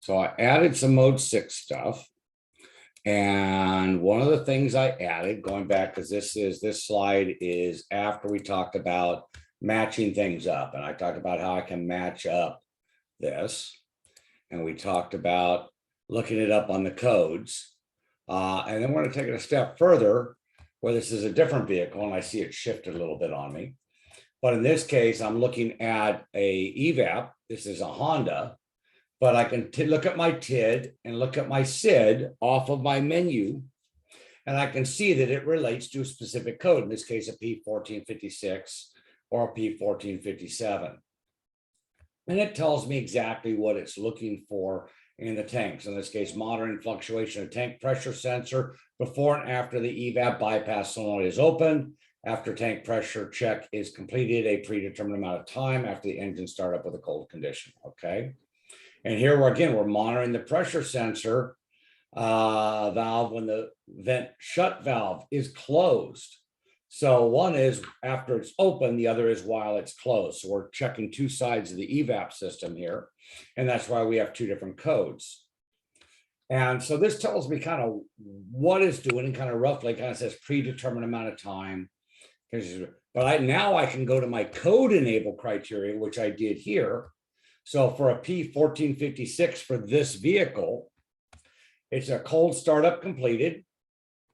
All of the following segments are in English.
So I added some mode 6 stuff. And one of the things I added, going back, because this slide is after we talked about matching things up. And I talked about how I can match up this. And we talked about looking it up on the codes. And then we're going to take it a step further where this is a different vehicle and I see it shifted a little bit on me. But in this case, I'm looking at a EVAP. This is a Honda, but I can look at my TID and look at my SID off of my menu. And I can see that it relates to a specific code, in this case, a P1456 or a P1457. And it tells me exactly what it's looking for in the tanks. In this case, monitoring fluctuation of tank pressure sensor before and after the EVAP bypass solenoid is opened. After tank pressure check is completed, a predetermined amount of time after the engine startup with a cold condition. Okay. And here we're monitoring the pressure sensor valve when the vent shut valve is closed. So one is after it's open, the other is while it's closed. So we're checking two sides of the EVAP system here. And that's why we have two different codes. And so this tells me kind of what it's doing and kind of roughly kind of says predetermined amount of time. But now I can go to my code enable criteria, which I did here. So for a P1456 for this vehicle, it's a cold startup completed.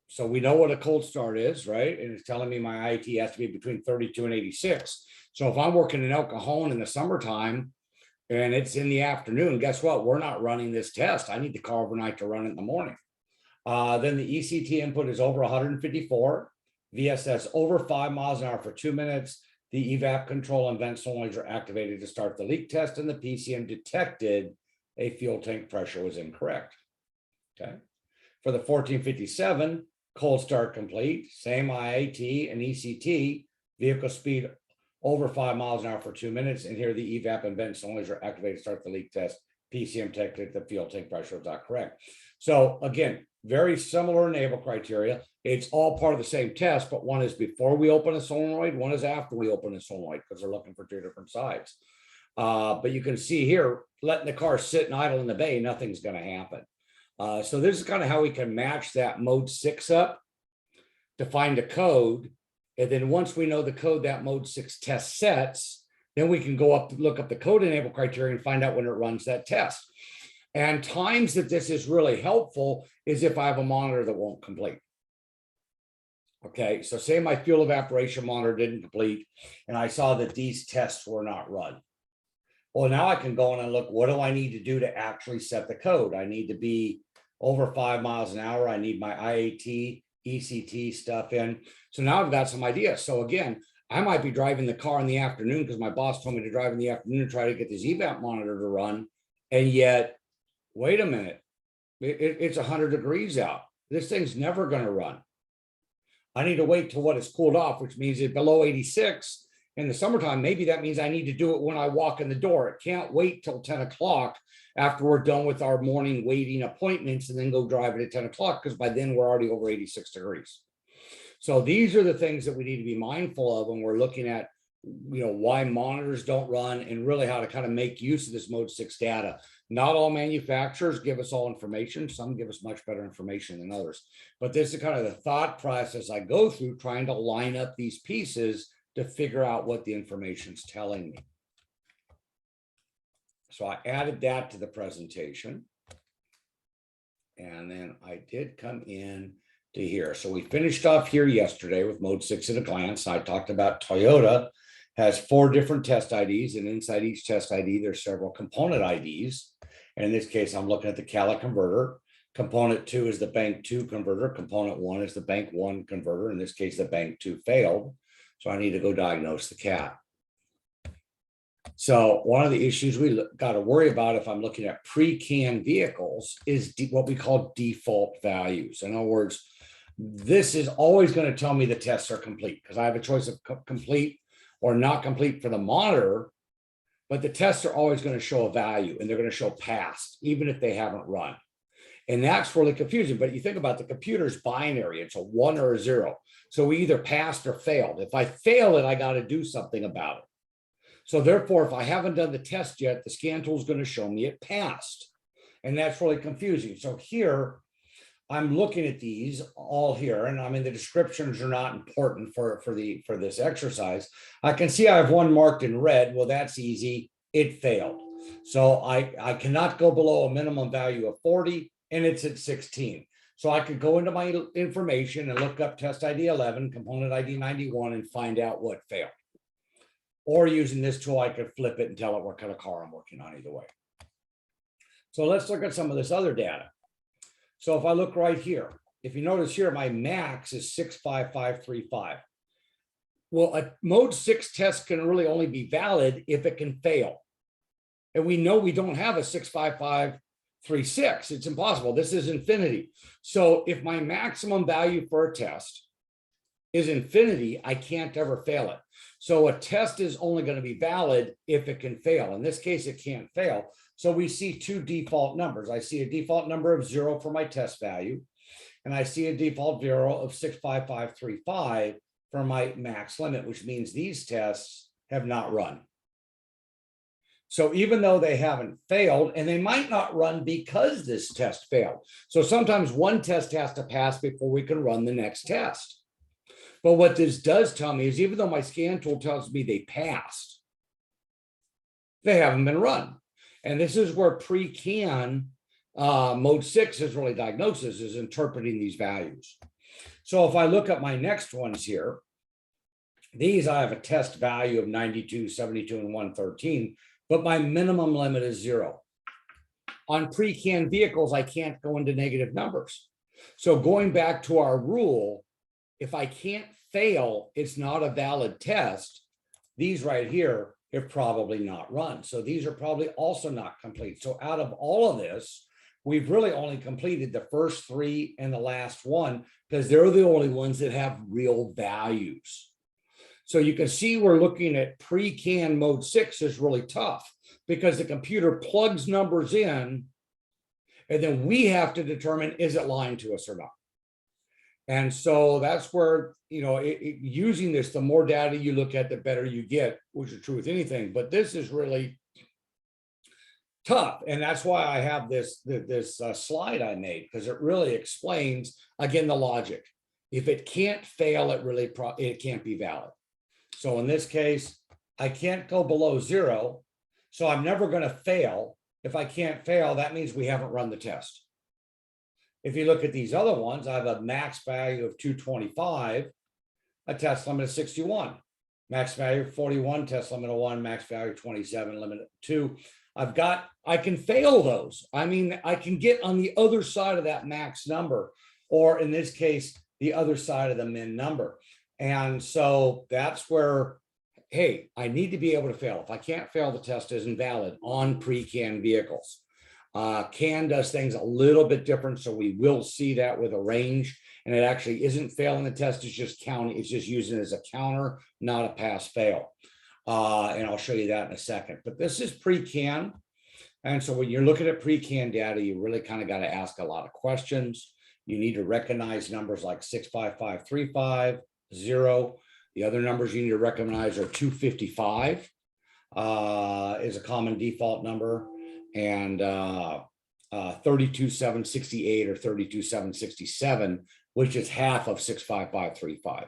So we know what a cold start is, right? And it's telling me my IAT has to be between 32 and 86. So if I'm working in El Cajon in the summertime and it's in the afternoon, guess what? We're not running this test. I need to call overnight to run it in the morning. Then the ECT input is over 154. VSS over 5 miles an hour for 2 minutes. The EVAP control and vent solenoids are activated to start the leak test, and the PCM detected a fuel tank pressure was incorrect. Okay. For the 1457, cold start complete, same IAT and ECT, vehicle speed over 5 miles an hour for 2 minutes, and here the EVAP and vent solenoids are activated to start the leak test. PCM detected the fuel tank pressure was not correct. So again, very similar enable criteria. It's all part of the same test, but one is before we open a solenoid, one is after we open a solenoid, because they're looking for two different sides. But you can see here, letting the car sit and idle in the bay, nothing's going to happen. So this is kind of how we can match that mode 6 up to find a code. And then once we know the code that mode 6 test sets, then we can go up, look up the code enable criteria and find out when it runs that test. And times that this is really helpful is if I have a monitor that won't complete. Okay, so say my fuel evaporation monitor didn't complete and I saw that these tests were not run. Well, now I can go in and look, what do I need to do to actually set the code? I need to be over 5 miles an hour. I need my IAT, ECT stuff in. So now I've got some ideas. So again, I might be driving the car in the afternoon because my boss told me to drive in the afternoon and try to get this EVAP monitor to run. And yet, wait a minute, it's 100 degrees out. This thing's never going to run. I need to wait till what it's cooled off, which means it's below 86 in the summertime. Maybe that means I need to do it when I walk in the door. It can't wait till 10 o'clock after we're done with our morning waiting appointments and then go drive it at 10 o'clock, because by then we're already over 86 degrees. So these are the things that we need to be mindful of when we're looking at, why monitors don't run and really how to kind of make use of this mode 6 data. Not all manufacturers give us all information. Some give us much better information than others. But this is kind of the thought process I go through trying to line up these pieces to figure out what the information's telling me. So I added that to the presentation. And then I did come in to here. So we finished off here yesterday with mode 6 at a glance. I talked about Toyota has 4 different test IDs, and inside each test ID, there's several component IDs. And in this case, I'm looking at the Cali converter. Component 2 is the bank 2 converter. Component 1 is the bank 1 converter. In this case, the bank 2 failed. So I need to go diagnose the cat. So one of the issues we got to worry about if I'm looking at pre-canned vehicles is what we call default values. In other words, this is always going to tell me the tests are complete because I have a choice of complete or not complete for the monitor, but the tests are always going to show a value and they're going to show passed, even if they haven't run. And that's really confusing. But you think about the computer's binary, it's a 1 or a 0. So we either passed or failed. If I fail it, I got to do something about it. So therefore, if I haven't done the test yet, the scan tool is going to show me it passed. And that's really confusing. So here, I'm looking at these all here, and I mean, the descriptions are not important for this exercise. I can see I have one marked in red. Well, that's easy. It failed. So I cannot go below a minimum value of 40, and it's at 16. So I could go into my information and look up test ID 11, component ID 91, and find out what failed. Or using this tool, I could flip it and tell it what kind of car I'm working on either way. So let's look at some of this other data. So if I look right here, if you notice here, my max is 65535. Well, a mode 6 test can really only be valid if it can fail. And we know we don't have a 65536. It's impossible. This is infinity. So if my maximum value for a test is infinity, I can't ever fail it. So a test is only going to be valid if it can fail. In this case, it can't fail. So we see two default numbers. I see a default number of 0 for my test value, and I see a default 0 of 65535 for my max limit, which means these tests have not run. So even though they haven't failed, and they might not run because this test failed. So sometimes one test has to pass before we can run the next test. But what this does tell me is even though my scan tool tells me they passed, they haven't been run. And this is where pre-can mode 6 is really diagnosis, is interpreting these values. So if I look at my next ones here, these I have a test value of 92, 72, and 113, but my minimum limit is 0. On pre-can vehicles, I can't go into negative numbers. So going back to our rule, if I can't fail, it's not a valid test. These right here have probably not run. So these are probably also not complete. So out of all of this, we've really only completed the first 3 and the last one because they're the only ones that have real values. So you can see we're looking at pre-can mode 6 is really tough because the computer plugs numbers in and then we have to determine, is it lying to us or not? And so that's where, you know, using this, the more data you look at, the better you get, which is true with anything. But this is really tough. And that's why I have this slide I made, because it really explains, again, the logic. If it can't fail, it can't be valid. So in this case, I can't go below 0. So I'm never going to fail. If I can't fail, that means we haven't run the test. If you look at these other ones, I have a max value of 225, a test limit of 61, max value of 41, test limit of 1, max value of 27, limit of 2. I can fail those. I mean, I can get on the other side of that max number, or in this case, the other side of the min number. And so that's where, hey, I need to be able to fail. If I can't fail, the test isn't valid on pre-can vehicles. CAN does things a little bit different, so we will see that with a range, and it actually isn't failing the test, it's just counting, it's just using it as a counter, not a pass-fail. And I'll show you that in a second. But this is pre-CAN, and so when you're looking at pre-CAN data, you really kind of got to ask a lot of questions. You need to recognize numbers like 65535, 0. The other numbers you need to recognize are 255 is a common default number, and 32768 or 32767, which is half of 65535.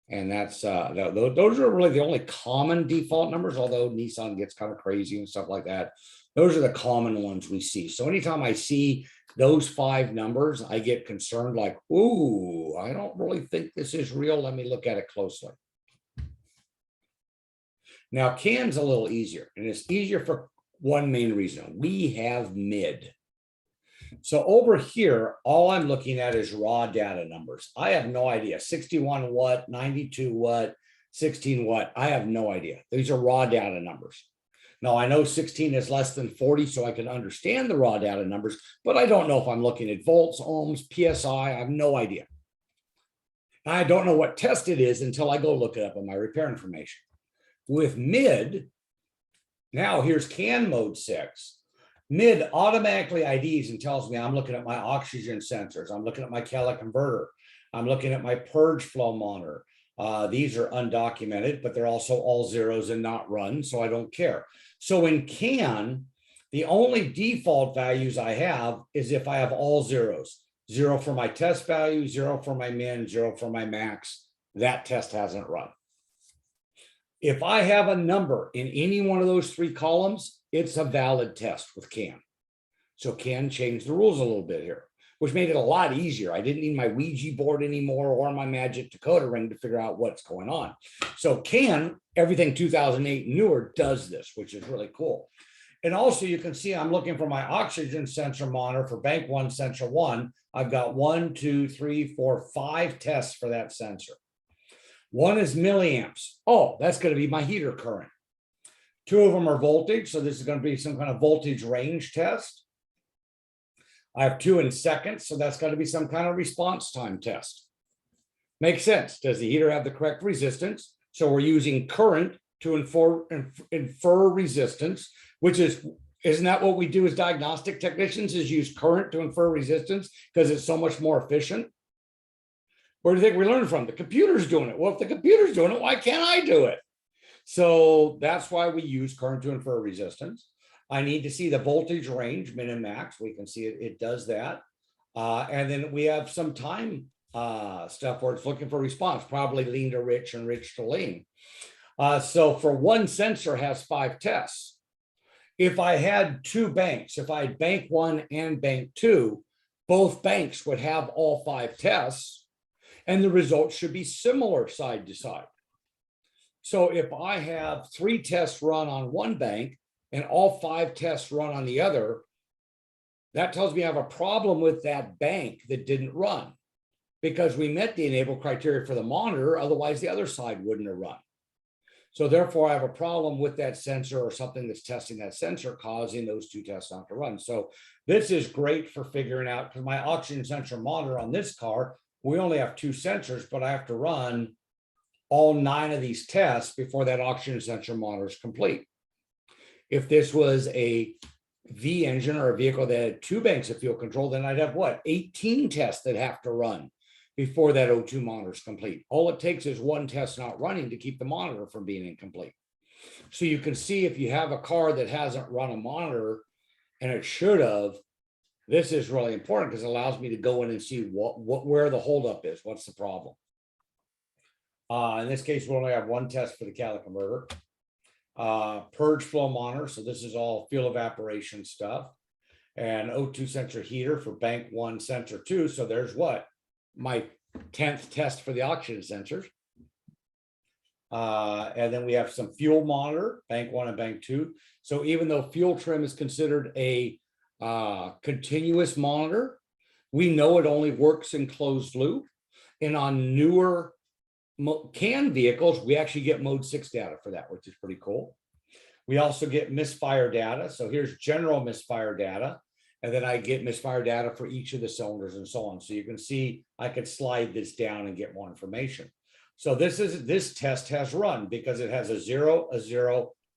And that's those are really the only common default numbers, although Nissan gets kind of crazy and stuff like that. Those are the common ones we see. So anytime I see those 5 numbers, I get concerned, like, ooh, I don't really think this is real. Let me look at it closely. Now, CAN's a little easier, and it's easier for one main reason. We have mid. So over here, all I'm looking at is raw data numbers. I have no idea. 61 what, 92 what, 16 what, I have no idea. These are raw data numbers. Now, I know 16 is less than 40, so I can understand the raw data numbers, but I don't know if I'm looking at volts, ohms, PSI. I have no idea. I don't know what test it is until I go look it up in my repair information. With mid, now here's CAN mode 6. Mid automatically IDs and tells me I'm looking at my oxygen sensors. I'm looking at my Kellogg converter. I'm looking at my purge flow monitor. These are undocumented, but they're also all zeros and not run, so I don't care. So in CAN, The only default values I have is if I have all zeros, 0 for my test value, 0 for my min, 0 for my max. That test hasn't run. If I have a number in any one of those 3 columns, it's a valid test with CAN. So CAN changed the rules a little bit here, which made it a lot easier. I didn't need my Ouija board anymore or my magic decoder ring to figure out what's going on. So CAN, everything 2008 and newer, does this, which is really cool. And also you can see I'm looking for my oxygen sensor monitor for bank 1, sensor 1. I've got 1, 2, 3, 4, 5 tests for that sensor. One is milliamps. Oh, that's going to be my heater current. 2 of them are voltage. So this is going to be some kind of voltage range test. I have 2 in seconds. So that's going to be some kind of response time test. Makes sense. Does the heater have the correct resistance? So we're using current to infer resistance, which isn't that what we do as diagnostic technicians, is use current to infer resistance because it's so much more efficient? Where do you think we learned from? The computer's doing it. Well, if the computer's doing it, why can't I do it? So that's why we use current to infer resistance. I need to see the voltage range, min and max. We can see it does that. And then we have some time stuff where it's looking for response, probably lean to rich and rich to lean. So for one sensor has 5 tests. If I had 2 banks, if I had bank 1 and bank 2, both banks would have all 5 tests, and the results should be similar side to side. So if I have 3 tests run on one bank and all 5 tests run on the other, that tells me I have a problem with that bank that didn't run because we met the enable criteria for the monitor, otherwise the other side wouldn't have run. So therefore I have a problem with that sensor or something that's testing that sensor causing those 2 tests not to run. So this is great for figuring out, because my oxygen sensor monitor on this car, we only have 2 sensors, but I have to run all 9 of these tests before that oxygen sensor monitor is complete. If this was a V engine or a vehicle that had 2 banks of fuel control, then I'd have what, 18 tests that have to run before that O2 monitor is complete. All it takes is 1 test not running to keep the monitor from being incomplete. So you can see if you have a car that hasn't run a monitor and it should have, this is really important because it allows me to go in and see where the holdup is. What's the problem? In this case, we only have 1 test for the catalytic converter. Purge flow monitor. So this is all fuel evaporation stuff. And O2 sensor heater for bank 1, sensor 2. So there's what? My 10th test for the oxygen sensors. And then we have some fuel monitor, bank 1 and bank 2. So even though fuel trim is considered a continuous monitor, we know it only works in closed loop. And on newer CAN vehicles, we actually get mode 6 data for that, which is pretty cool. We also get misfire data. So here's general misfire data. And then I get misfire data for each of the cylinders and so on. So you can see I could slide this down and get more information. So this test has run because it has a 0,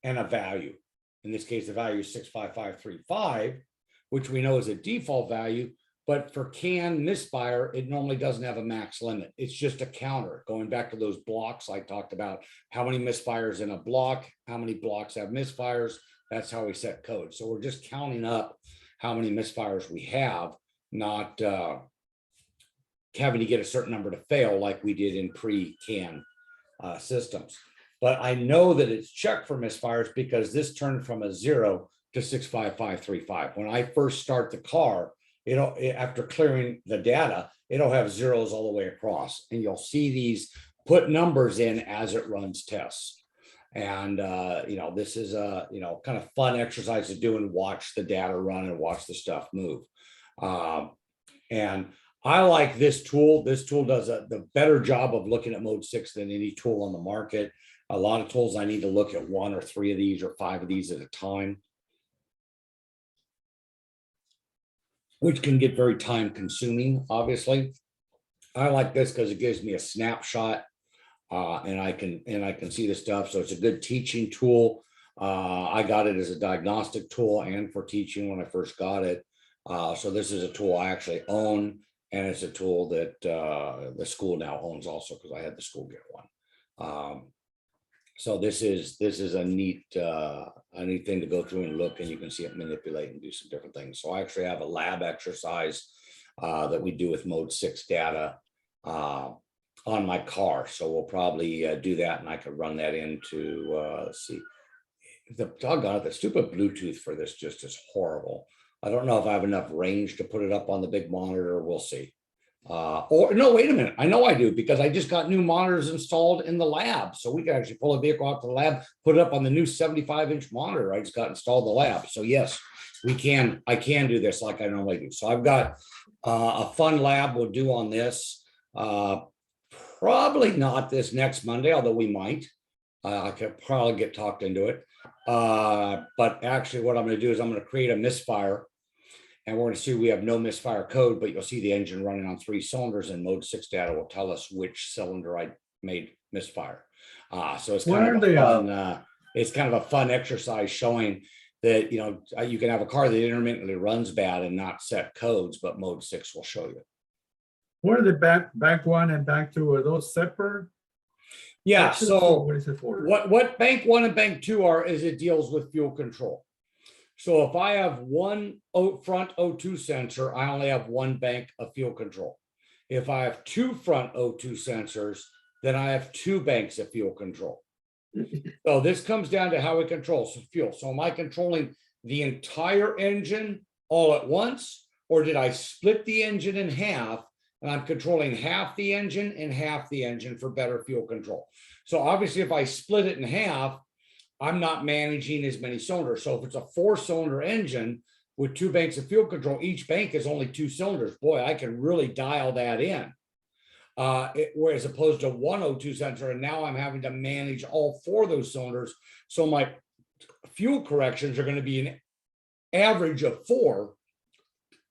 and a value. In this case, the value is 65535, which we know is a default value. But for CAN misfire, it normally doesn't have a max limit. It's just a counter. Going back to those blocks I talked about, how many misfires in a block, how many blocks have misfires. That's how we set code. So we're just counting up how many misfires we have, not having to get a certain number to fail like we did in pre-CAN systems. But I know that it's checked for misfires because this turned from a 0 to 65535. When I first start the car, after clearing the data, it'll have zeros all the way across, and you'll see these put numbers in as it runs tests. And this is a kind of fun exercise to do and watch the data run and watch the stuff move. And I like this tool. This tool does the better job of looking at mode 6 than any tool on the market. A lot of tools I need to look at 1 or 3 of these or 5 of these at a time, which can get very time consuming, obviously. I like this because it gives me a snapshot and I can see the stuff. So it's a good teaching tool. I got it as a diagnostic tool and for teaching when I first got it. So this is a tool I actually own, and it's a tool that the school now owns also because I had the school get one. So this is a neat thing to go through and look, and you can see it manipulate and do some different things. So I actually have a lab exercise that we do with mode 6 data on my car. So we'll probably do that, and I could run that into let's see, the doggone it, the stupid Bluetooth for this just is horrible. I don't know if I have enough range to put it up on the big monitor. We'll see. Or no, wait a minute. I know I do, because I just got new monitors installed in the lab. So we can actually pull a vehicle out to the lab, put it up on the new 75-inch monitor I just got installed in the lab. So yes, we can. I can do this like I normally do. So I've got a fun lab we'll do on this. Probably not this next Monday, although we might. I could probably get talked into it. But actually what I'm going to do is I'm going to create a misfire, and we're going to see we have no misfire code, but you'll see the engine running on 3 cylinders, and mode 6 data will tell us which cylinder I made misfire. So it's kind of a fun, it's kind of a fun exercise showing that, you know, you can have a car that intermittently runs bad and not set codes, but mode 6 will show you. What are the bank 1 and bank 2? Are those separate? Yeah, so what is it for? What bank 1 and bank 2 are is it deals with fuel control. So if I have one front O2 sensor, I only have one bank of fuel control. If I have 2 front O2 sensors, then I have 2 banks of fuel control. So this comes down to how we control some fuel. So am I controlling the entire engine all at once, or did I split the engine in half and I'm controlling half the engine and half the engine for better fuel control? So obviously if I split it in half, I'm not managing as many cylinders. So if it's a 4-cylinder engine with 2 banks of fuel control, each bank is only 2 cylinders. Boy, I can really dial that in. Whereas opposed to one O2 sensor, and now I'm having to manage all 4 of those cylinders. So my fuel corrections are going to be an average of 4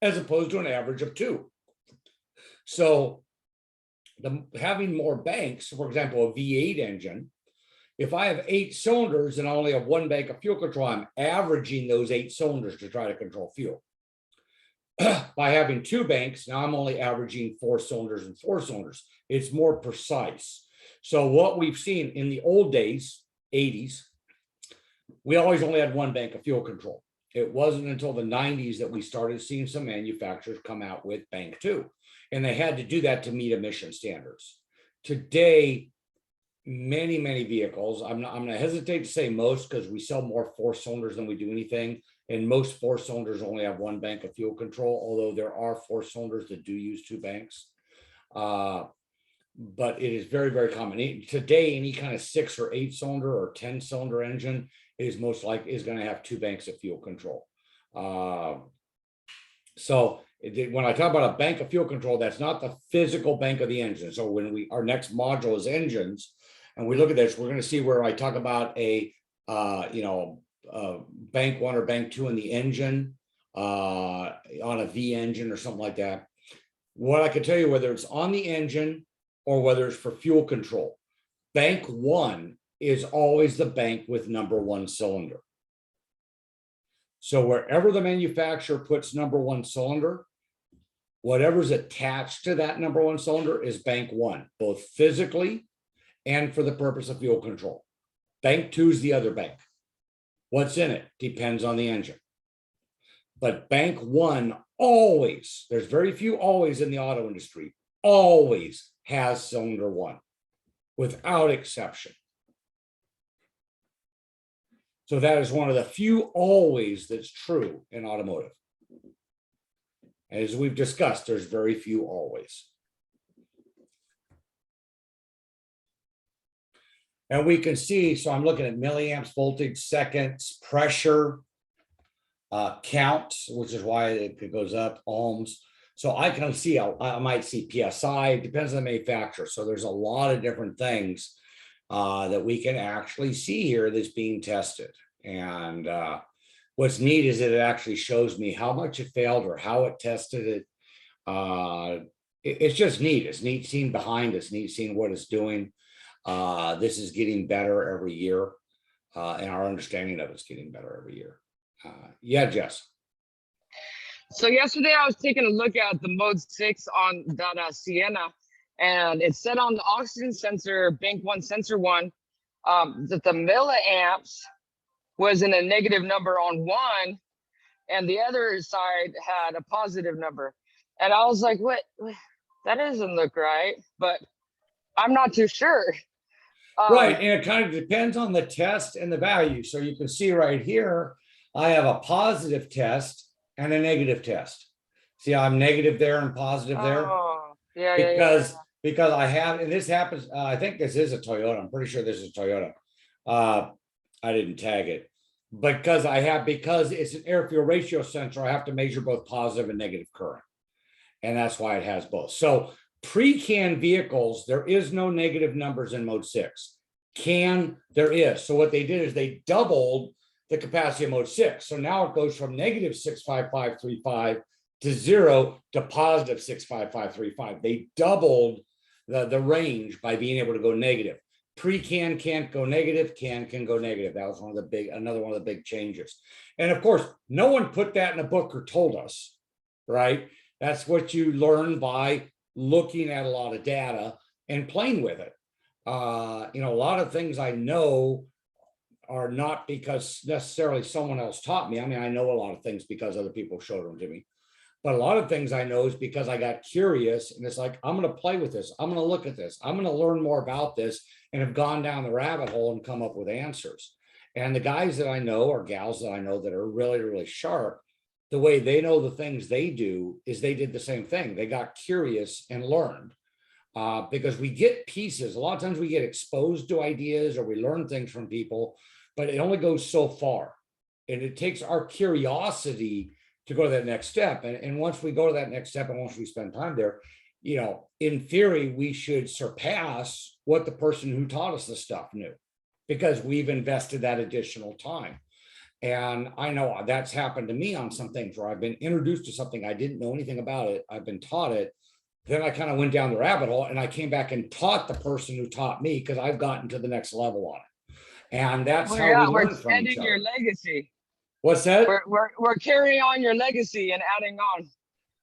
as opposed to an average of 2. So having more banks, for example, a V8 engine, if I have 8 cylinders and I only have 1 bank of fuel control, I'm averaging those 8 cylinders to try to control fuel. By having 2 banks, now I'm only averaging 4 cylinders and 4 cylinders. It's more precise. So what we've seen in the old days, 80s, we always only had 1 bank of fuel control. It wasn't until the 90s that we started seeing some manufacturers come out with bank 2. And they had to do that to meet emission standards. Today, many vehicles, I'm going to hesitate to say most, because we sell more 4 cylinders than we do anything. And most 4 cylinders only have 1 bank of fuel control, although there are 4 cylinders that do use 2 banks. But it is very common. Today, any kind of 6 or 8 cylinder or 10 cylinder engine is most likely is going to have 2 banks of fuel control. So when I talk about a bank of fuel control, that's not the physical bank of the engine. So when our next module is engines, and we look at this, we're going to see where I talk about a bank 1 or bank 2 in the engine on a V engine or something like that. What I can tell you, whether it's on the engine or whether it's for fuel control, bank 1 is always the bank with number 1 cylinder. So wherever the manufacturer puts number 1 cylinder, whatever's attached to that number 1 cylinder is bank 1, both physically and for the purpose of fuel control. Bank 2 is the other bank. What's in it depends on the engine. But bank 1 always, there's very few always in the auto industry, always has cylinder 1, without exception. So that is one of the few always that's true in automotive. As we've discussed, there's very few always. And we can see, so I'm looking at milliamps, voltage, seconds, pressure, counts, which is why it goes up, ohms. So I can see, I might see PSI, it depends on the manufacturer. So there's a lot of different things that we can actually see here that's being tested. And what's neat is that it actually shows me how much it failed or how it tested it. It's just neat. It's neat seeing behind, it's neat seeing what it's doing. This is getting better every year, and our understanding of it's getting better every year. Yeah, Jess. So yesterday I was taking a look at the mode 6 on that Sienna, and it said on the oxygen sensor, bank 1 sensor 1, that the milliamps was in a negative number on one, and the other side had a positive number. And I was like, what? That doesn't look right, but I'm not too sure. Right, and it kind of depends on the test and the value. So you can see right here, I have a positive test and a negative test. See how I'm negative there and positive there? Oh, yeah. Because I have, and this happens, I think this is a Toyota. I'm pretty sure this is Toyota. I didn't tag it. Because it's an air fuel ratio sensor, I have to measure both positive and negative current. And that's why it has both. So pre-CAN vehicles, there is no negative numbers in mode 6. CAN, there is. So what they did is they doubled the capacity of mode 6. So now it goes from negative 65535 to 0 to positive 65535. They doubled the range by being able to go negative. Pre-CAN can't go negative, CAN can go negative. That was another one of the big changes. And of course, no one put that in a book or told us, right? That's what you learn by looking at a lot of data and playing with it. A lot of things I know are not because necessarily someone else taught me. I mean, I know a lot of things because other people showed them to me. But a lot of things I know is because I got curious and it's like, I'm going to play with this. I'm going to look at this. I'm going to learn more about this and have gone down the rabbit hole and come up with answers. And the guys that I know or gals that I know that are really, really sharp, the way they know the things they do is they did the same thing. They got curious and learned because we get pieces. A lot of times we get exposed to ideas or we learn things from people, but it only goes so far. And it takes our curiosity to go to that next step. And once we go to that next step and once we spend time there, in theory, we should surpass what the person who taught us the stuff knew because we've invested that additional time. And I know that's happened to me on some things where I've been introduced to something I didn't know anything about it. I've been taught it. Then I kind of went down the rabbit hole and I came back and taught the person who taught me because I've gotten to the next level on it. And that's how we We're learn from each extending other. your legacy. What's that? We're carrying on your legacy and adding on.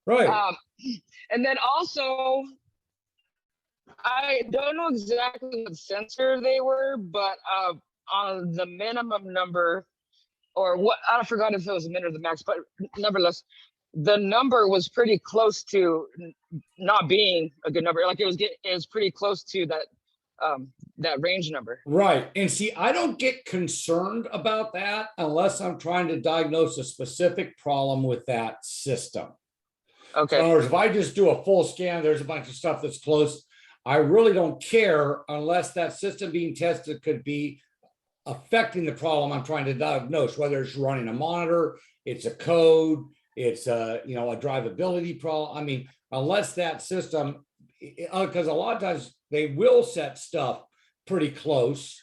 Right. And then also, I don't know exactly what sensor they were, but on the minimum number, or what, I forgot if it was a min or the max, but nevertheless, the number was pretty close to not being a good number. Like it was pretty close to that range number. Right. And see, I don't get concerned about that unless I'm trying to diagnose a specific problem with that system. Okay. So in other words, if I just do a full scan, there's a bunch of stuff that's close. I really don't care unless that system being tested could be affecting the problem I'm trying to diagnose, whether it's running a monitor, it's a code, it's a drivability problem. I mean, unless that system, because a lot of times they will set stuff pretty close.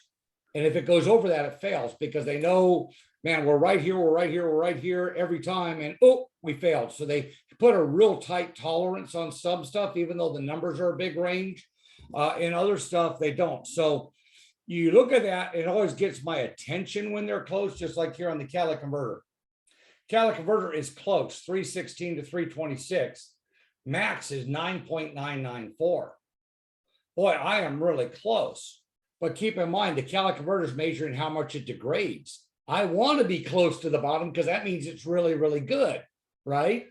And if it goes over that, it fails because they know, man, we're right here every time. And we failed. So they put a real tight tolerance on some stuff, even though the numbers are a big range. In other stuff, they don't. So you look at that, it always gets my attention when they're close, just like here on the catalytic converter. Catalytic converter is close, 316 to 326. Max is 9.994. Boy, I am really close. But keep in mind, the catalytic converter is measuring how much it degrades. I want to be close to the bottom because that means it's really, really good, right?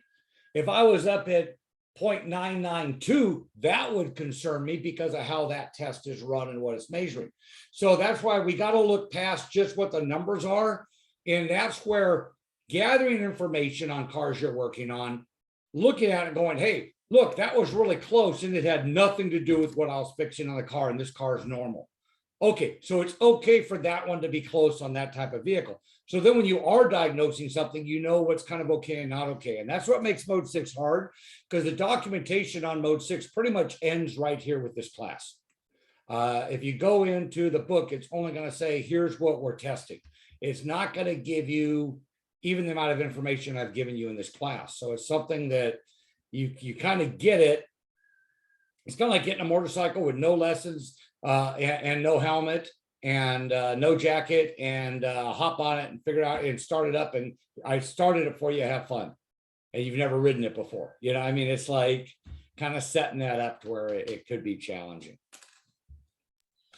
If I was up at 0.992, that would concern me because of how that test is run and what it's measuring. So that's why we got to look past just what the numbers are. And that's where gathering information on cars you're working on, looking at it going, hey, look, that was really close and it had nothing to do with what I was fixing on the car and this car is normal. Okay, so it's okay for that one to be close on that type of vehicle. So then when you are diagnosing something, you know what's kind of okay and not okay. And that's what makes mode 6 hard because the documentation on mode 6 pretty much ends right here with this class. If you go into the book, it's only going to say, here's what we're testing. It's not going to give you even the amount of information I've given you in this class. So it's something that you kind of get it. It's kind of like getting a motorcycle with no lessons and no helmet and no jacket and hop on it and figure it out and start it up. And I started it for you, have fun. And you've never ridden it before. I mean, it's like kind of setting that up to where it could be challenging.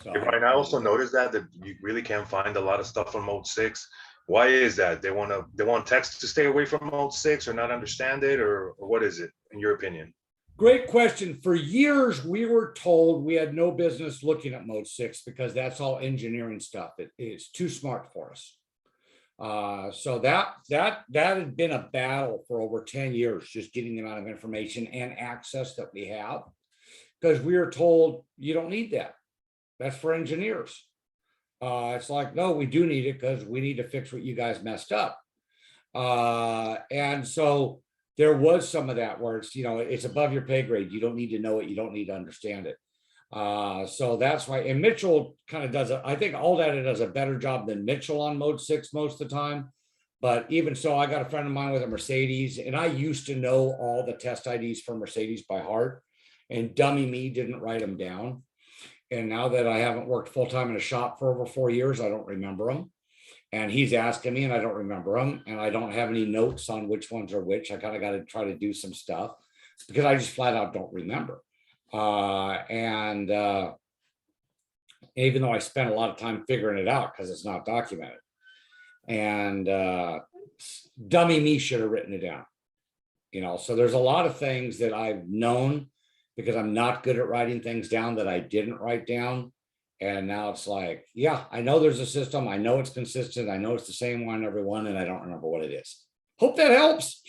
So Hey, Brian, I also noticed that you really can't find a lot of stuff on mode 6. Why is that? They want text to stay away from mode 6 or not understand it, or what is it in your opinion? great question. For years, we were told we had no business looking at mode 6 because that's all engineering stuff. It is too smart for us. So that had been a battle for over 10 years, just getting the amount of information and access that we have, because we were told you don't need that. That's for engineers. It's like, no, we do need it because we need to fix what you guys messed up. And so there was some of that where it's, it's above your pay grade. You don't need to know it. You don't need to understand it. So that's why, and Mitchell kind of does it. I think AllData does a better job than Mitchell on mode 6 most of the time. But even so, I got a friend of mine with a Mercedes, and I used to know all the test IDs for Mercedes by heart, and dummy me didn't write them down. And now that I haven't worked full-time in a shop for over 4 years, I don't remember them. And he's asking me and I don't remember them. And I don't have any notes on which ones are which. I kind of got to try to do some stuff because I just flat out don't remember. And even though I spent a lot of time figuring it out because it's not documented. And dummy me should have written it down. So there's a lot of things that I've known because I'm not good at writing things down that I didn't write down. And now it's like, yeah, I know there's a system. I know it's consistent. I know it's the same one, everyone, and I don't remember what it is. Hope that helps.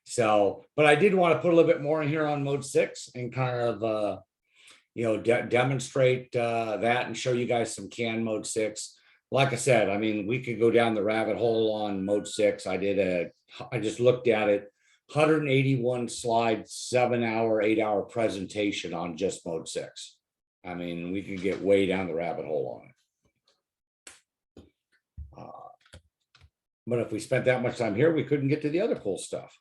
So, but I did want to put a little bit more in here on mode 6 and kind of, demonstrate that and show you guys some CAN mode 6. Like I said, I mean, we could go down the rabbit hole on mode 6. I just looked at it. 181 slide, 7-hour, 8-hour presentation on just mode 6. I mean, we could get way down the rabbit hole on it. But if we spent that much time here, we couldn't get to the other cool stuff.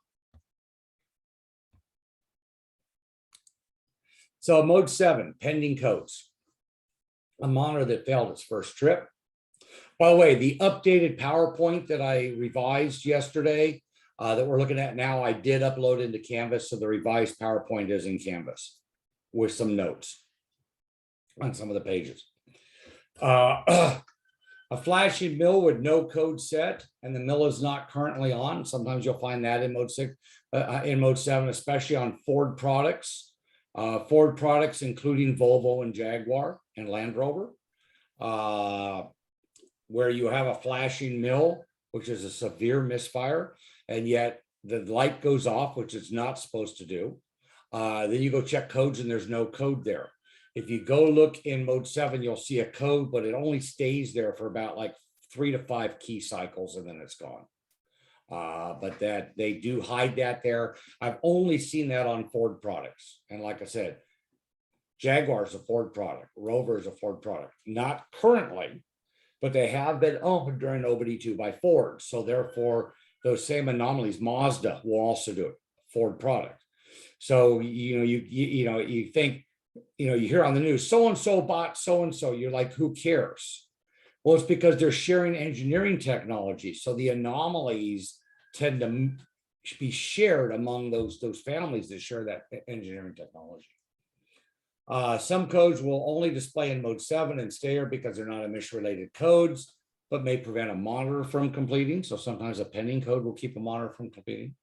So mode 7, pending codes. A monitor that failed its first trip. By the way, the updated PowerPoint that I revised yesterday that we're looking at now, I did upload into Canvas. So the revised PowerPoint is in Canvas with some notes on some of the pages. A flashing mill with no code set, and the mill is not currently on. Sometimes you'll find that in mode 6, in mode 7, especially on Ford products. Ford products, including Volvo and Jaguar and Land Rover, where you have a flashing mill, which is a severe misfire, and yet the light goes off, which it's not supposed to do. Then you go check codes and there's no code there. If you go look in mode 7, you'll see a code, but it only stays there for about like 3 to 5 key cycles and then it's gone. But that they do hide that there. I've only seen that on Ford products. And like I said, Jaguar is a Ford product, Rover is a Ford product, not currently, but they have been owned during OBD II by Ford. So therefore, those same anomalies, Mazda will also do it, Ford product. So, you think, you hear on the news, so-and-so bought so-and-so, you're like, who cares? Well, it's because they're sharing engineering technology. So the anomalies tend to be shared among those families that share that engineering technology. Some codes will only display in mode 7 and stay there because they're not emission-related codes, but may prevent a monitor from completing. So sometimes a pending code will keep a monitor from completing.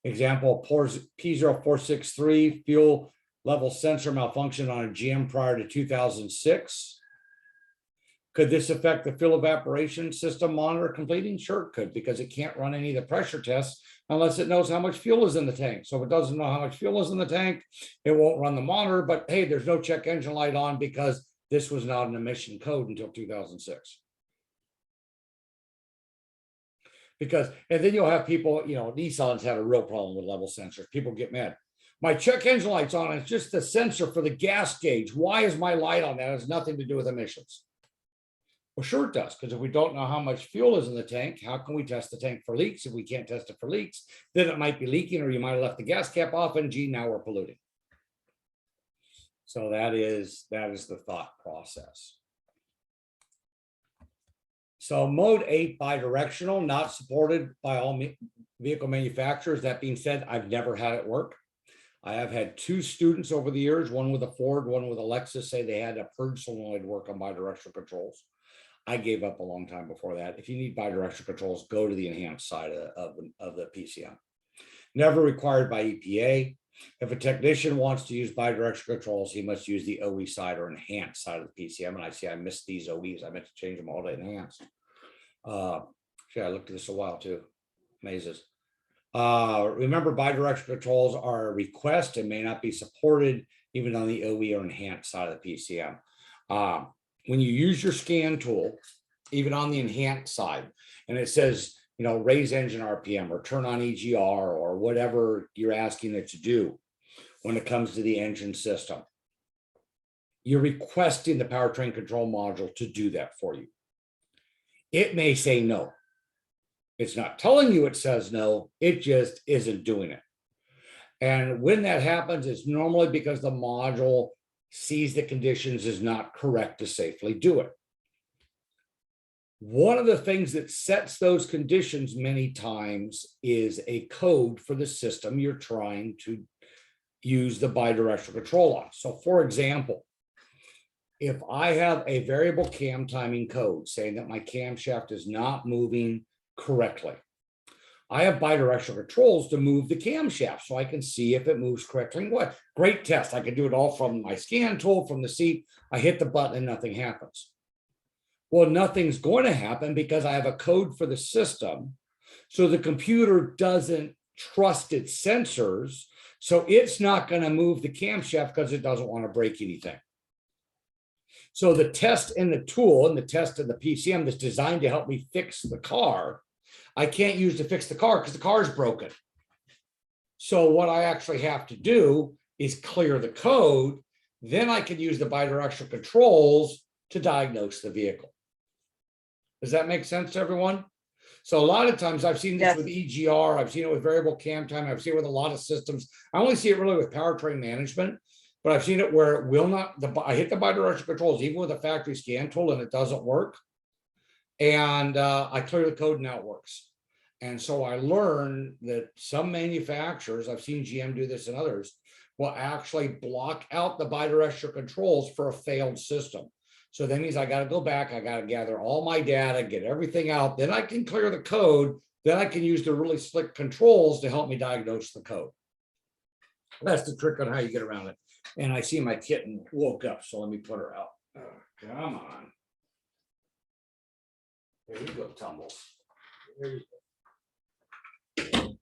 Example, P0463 fuel level sensor malfunction on a GM prior to 2006. Could this affect the fuel evaporation system monitor completing? Sure, it could, because it can't run any of the pressure tests unless it knows how much fuel is in the tank. So if it doesn't know how much fuel is in the tank, it won't run the monitor. But hey, there's no check engine light on because this was not an emission code until 2006. And then you'll have people, Nissan's had a real problem with level sensors. People get mad. My check engine light's on. It's just the sensor for the gas gauge. Why is my light on? That has nothing to do with emissions. Well, sure it does, because if we don't know how much fuel is in the tank, how can we test the tank for leaks? If we can't test it for leaks, then it might be leaking, or you might have left the gas cap off and gee, now we're polluting. So that is the thought process. So mode 8 bidirectional, not supported by all vehicle manufacturers. That being said, I've never had it work. I have had 2 students over the years, one with a Ford, one with a Lexus, say they had a purge solenoid work on bidirectional controls. I gave up a long time before that. If you need bidirectional controls, go to the enhanced side of the PCM. Never required by EPA. If a technician wants to use bidirectional controls, he must use the OE side or enhanced side of the PCM. And I see I missed these OEs. I meant to change them all to enhanced. I looked at this a while too. Mazes. Remember, bidirectional controls are a request and may not be supported even on the OE or enhanced side of the PCM. When you use your scan tool, even on the enhanced side, and it says, raise engine RPM or turn on EGR or whatever you're asking it to do when it comes to the engine system, you're requesting the powertrain control module to do that for you. It may say no. It's not telling you it says no, it just isn't doing it. And when that happens, it's normally because the module sees the conditions is not correct to safely do it. One of the things that sets those conditions many times is a code for the system you're trying to use the bidirectional control on. So for example, if I have a variable cam timing code saying that my camshaft is not moving correctly, I have bidirectional controls to move the camshaft so I can see if it moves correctly. What great test. I can do it all from my scan tool, from the seat. I hit the button and nothing happens. Well, nothing's going to happen because I have a code for the system. So the computer doesn't trust its sensors. So it's not going to move the camshaft because it doesn't want to break anything. So the test in the tool and the test in the PCM that's designed to help me fix the car, I can't use to fix the car because the car is broken. So what I actually have to do is clear the code. Then I can use the bidirectional controls to diagnose the vehicle. Does that make sense to everyone? So a lot of times I've seen this with EGR, I've seen it with variable cam time, I've seen it with a lot of systems. I only see it really with powertrain management, but I've seen it where it will not, I hit the bidirectional controls even with a factory scan tool and it doesn't work. And I clear the code and now it works. And so I learned that some manufacturers, I've seen GM do this and others, will actually block out the bidirectional controls for a failed system. So that means I got to go back, I got to gather all my data, get everything out, then I can clear the code, then I can use the really slick controls to help me diagnose the code. That's the trick on how you get around it. And I see my kitten woke up, so let me put her out. Oh, come on. There you go, Tumbles. There you go.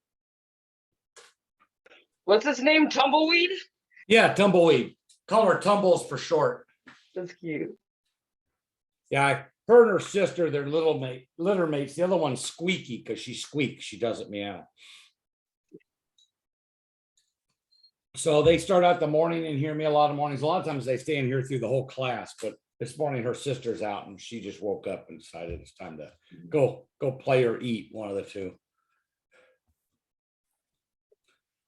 What's his name? Tumbleweed? Yeah, Tumbleweed. Call her Tumbles for short. That's cute. Yeah, her and her sister, they're litter mates. The other one's Squeaky because she squeaks. She doesn't meow. So they start out the morning and hear me a lot of mornings. A lot of times they stay in here through the whole class, but this morning her sister's out and she just woke up and decided it's time to go play or eat, one of the two.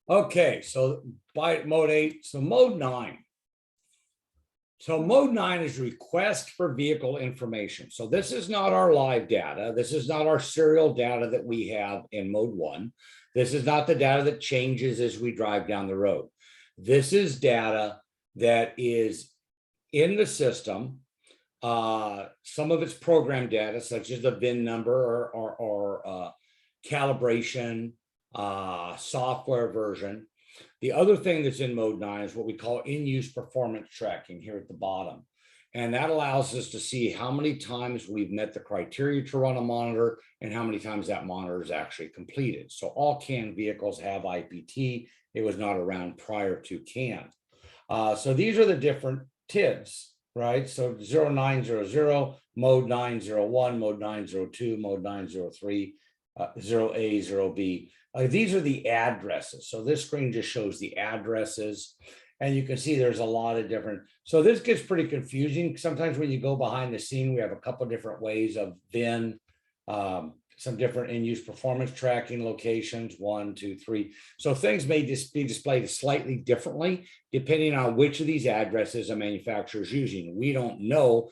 Okay, so by mode 8, so mode 9. So mode 9 is request for vehicle information. So this is not our live data. This is not our serial data that we have in mode 1. This is not the data that changes as we drive down the road. This is data that is in the system. Some of it's program data, such as the VIN number or calibration, software version. The other thing that's in mode 9 is what we call in-use performance tracking here at the bottom. And that allows us to see how many times we've met the criteria to run a monitor and how many times that monitor is actually completed. So all CAN vehicles have IPT. It was not around prior to CAN. So these are the different TIDs, right? So 0900, mode 901, mode 902, mode 903, 0A, 0B. These are the addresses. So this screen just shows the addresses. And you can see there's a lot of different. So this gets pretty confusing. Sometimes when you go behind the scene, we have a couple of different ways of VIN, some different in-use performance tracking locations, 1, 2, 3. So things may just be displayed slightly differently depending on which of these addresses a manufacturer is using. We don't know.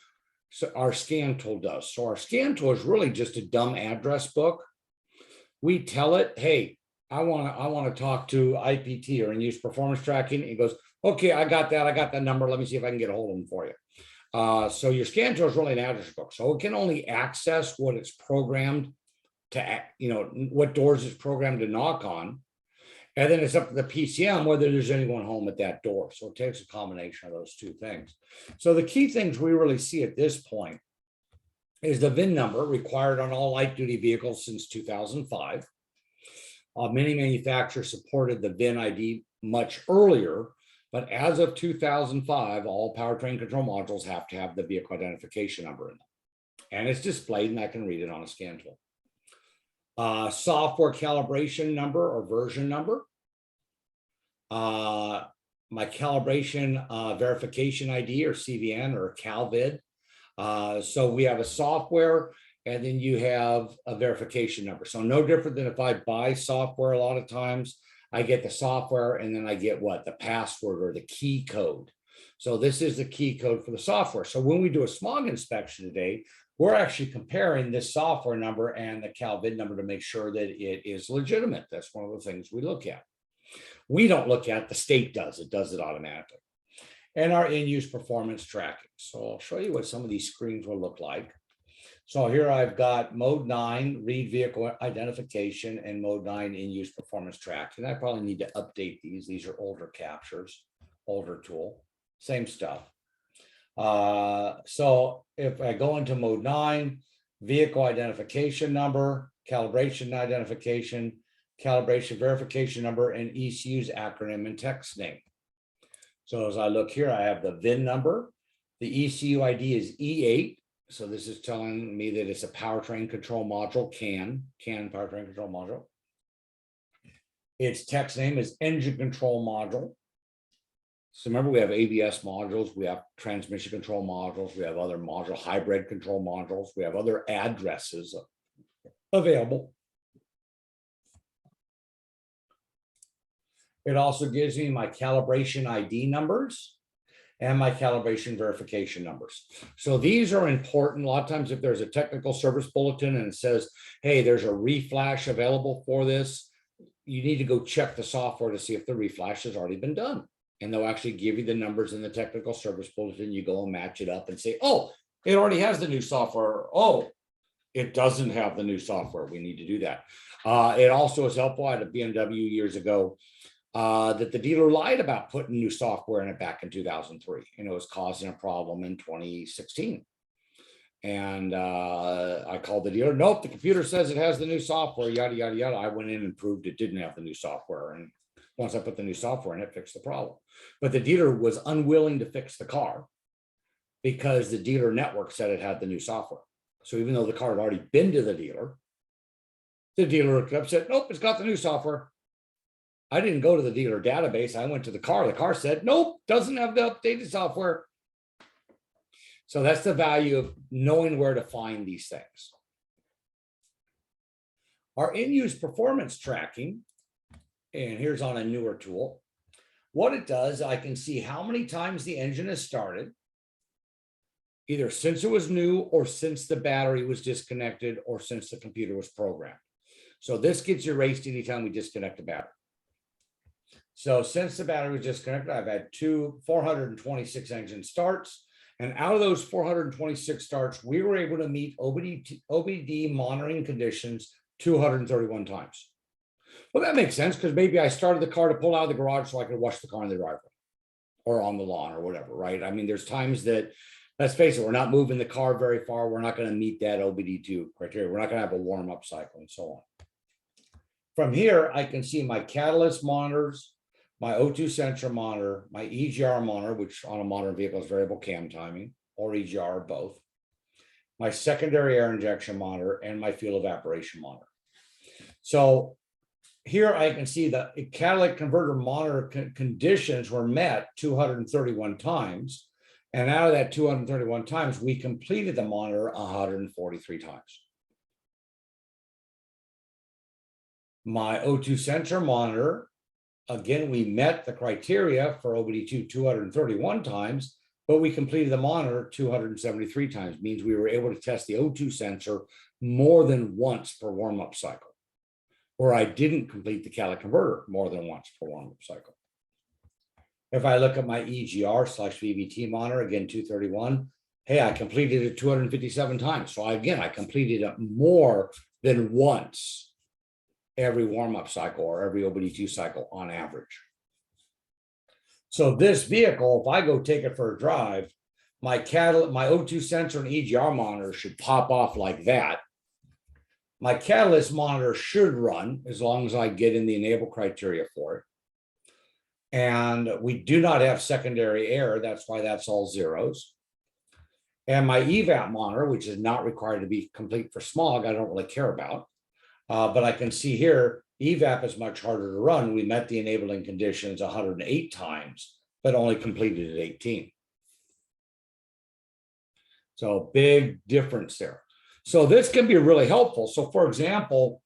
So our scan tool does. So our scan tool is really just a dumb address book. We tell it, hey, I want to talk to IPT or in-use performance tracking. It goes, okay, I got that number. Let me see if I can get a hold of them for you. So your scan tool is really an address book. So it can only access what it's programmed to, what doors it's programmed to knock on. And then it's up to the PCM whether there's anyone home at that door. So it takes a combination of those two things. So the key things we really see at this point is the VIN number required on all light duty vehicles since 2005. Many manufacturers supported the VIN ID much earlier, but as of 2005, all powertrain control modules have to have the vehicle identification number in them. And it's displayed and I can read it on a scan tool. Software calibration number or version number. My calibration verification ID or CVN or CalVid. So we have a software and then you have a verification number. So no different than if I buy software, a lot of times I get the software and then I get what? The password or the key code. So this is the key code for the software. So when we do a smog inspection today, we're actually comparing this software number and the CalVid number to make sure that it is legitimate. That's one of the things we look at. We don't look at, the state does. It does it automatically. And our in-use performance tracking. So I'll show you what some of these screens will look like. So here I've got mode 9, read vehicle identification, and mode 9 in-use performance tracking. I probably need to update these. These are older captures, older tool, same stuff. So if I go into mode 9, vehicle identification number, calibration identification, calibration verification number, and ECU's acronym and text name. So as I look here, I have the VIN number. The ECU ID is E8. So this is telling me that it's a powertrain control module, CAN powertrain control module. Its text name is engine control module. So remember, we have ABS modules, we have transmission control modules, we have other module, hybrid control modules, we have other addresses available. It also gives me my calibration ID numbers and my calibration verification numbers. So these are important. A lot of times if there's a technical service bulletin and it says, hey, there's a reflash available for this, you need to go check the software to see if the reflash has already been done. And they'll actually give you the numbers in the technical service bulletin. You go and match it up and say, oh, it already has the new software. Oh, it doesn't have the new software. We need to do that. It also is helpful. I had a BMW years ago that the dealer lied about putting new software in it back in 2003, and it was causing a problem in 2016. And I called the dealer. Nope, the computer says it has the new software, yada, yada, yada. I went in and proved it didn't have the new software. And once I put the new software in, it fixed the problem. But the dealer was unwilling to fix the car because the dealer network said it had the new software. So even though the car had already been to the dealer looked up, said, nope, it's got the new software. I didn't go to the dealer database. I went to the car. The car said, nope, doesn't have the updated software. So that's the value of knowing where to find these things. Our in-use performance tracking, and here's on a newer tool. What it does, I can see how many times the engine has started, either since it was new or since the battery was disconnected or since the computer was programmed. So this gets erased anytime we disconnect the battery. So since the battery was disconnected, I've had 426 engine starts. And out of those 426 starts, we were able to meet OBD monitoring conditions 231 times. Well, that makes sense because maybe I started the car to pull out of the garage so I could wash the car in the driveway or on the lawn or whatever, right? I mean, there's times that, let's face it, we're not moving the car very far. We're not going to meet that OBD II criteria. We're not going to have a warm-up cycle and so on. From here, I can see my catalyst monitors, my O2 sensor monitor, my EGR monitor, which on a modern vehicle is variable cam timing, or EGR, both, my secondary air injection monitor, and my fuel evaporation monitor. So here I can see the catalytic converter monitor conditions were met 231 times. And out of that 231 times, we completed the monitor 143 times. My O2 sensor monitor, again, we met the criteria for OBD II 231 times, but we completed the monitor 273 times, means we were able to test the O2 sensor more than once per warm-up cycle. or I didn't complete the catalytic converter more than once per warm-up cycle. If I look at my EGR/VVT monitor, again, 231, hey, I completed it 257 times. So I completed it more than once every warm-up cycle or every OBD II cycle on average. So this vehicle, if I go take it for a drive, my O2 sensor and EGR monitor should pop off like that. My catalyst monitor should run as long as I get in the enable criteria for it. And we do not have secondary error. That's why that's all zeros. And my evap monitor, which is not required to be complete for smog, I don't really care about. But I can see here, evap is much harder to run. We met the enabling conditions 108 times, but only completed at 18. So big difference there. So this can be really helpful. So for example,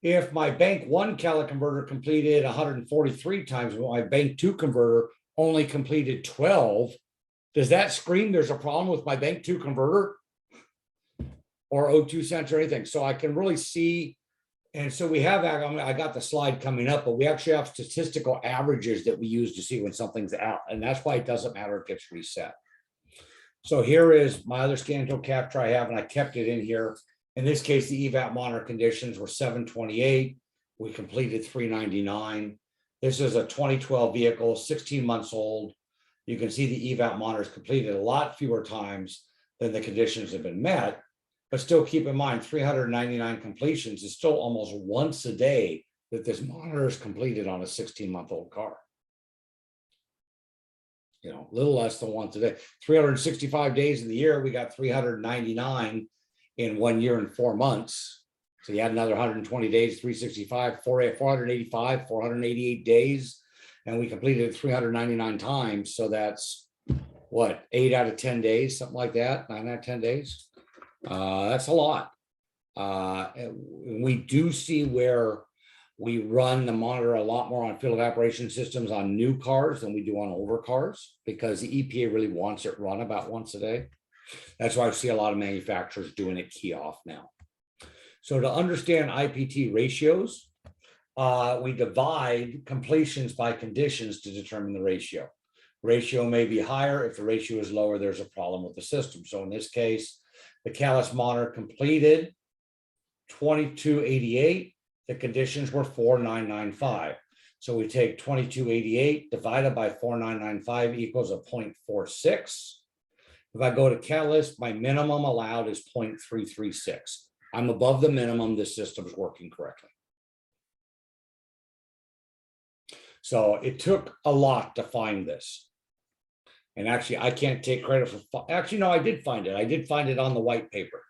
if my bank 1 catalytic converter completed 143 times, but my bank 2 converter only completed 12, does that scream there's a problem with my bank 2 converter or O2 sensor or anything? So I can really see. And so we have, I got the slide coming up, but we actually have statistical averages that we use to see when something's out. And that's why it doesn't matter if it gets reset. So here is my other scan tool capture I have, and I kept it in here. In this case, the evap monitor conditions were 728. We completed 399. This is a 2012 vehicle, 16 months old. You can see the evap monitors completed a lot fewer times than the conditions have been met. But still keep in mind, 399 completions is still almost once a day that this monitor is completed on a 16-month-old car. You know, a little less than once a day. 365 days in the year, we got 399 in 1 year and 4 months. So you had another 120 days, 365, 485, 488 days. And we completed it 399 times. So that's what, 8 out of 10 days, something like that, 9 out of 10 days. That's a lot. We do see where we run the monitor a lot more on field evaporation systems on new cars than we do on older cars, because the EPA really wants it run about once a day. That's why I see a lot of manufacturers doing it key off now. So to understand IPT ratios, we divide completions by conditions to determine the ratio. Ratio may be higher. If the ratio is lower, there's a problem with the system. So in this case, the catalyst monitor completed 2288. The conditions were 4995. So we take 2288 divided by 4995 equals a 0.46. If I go to catalyst, my minimum allowed is 0.336. I'm above the minimum. This system is working correctly. So it took a lot to find this. And actually, I can't take credit for, actually, no, I did find it. I did find it on the white paper.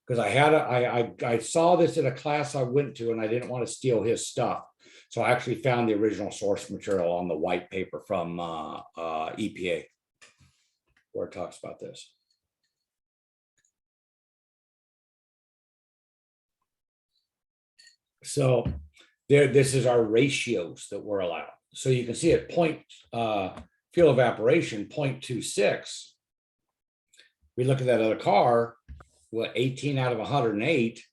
Because I saw this in a class I went to, and I didn't want to steal his stuff. So I actually found the original source material on the white paper from EPA, where it talks about this. So this is our ratios that we're allowed. So you can see at field evaporation, 0.26. We look at that other car, what, 18 out of 108.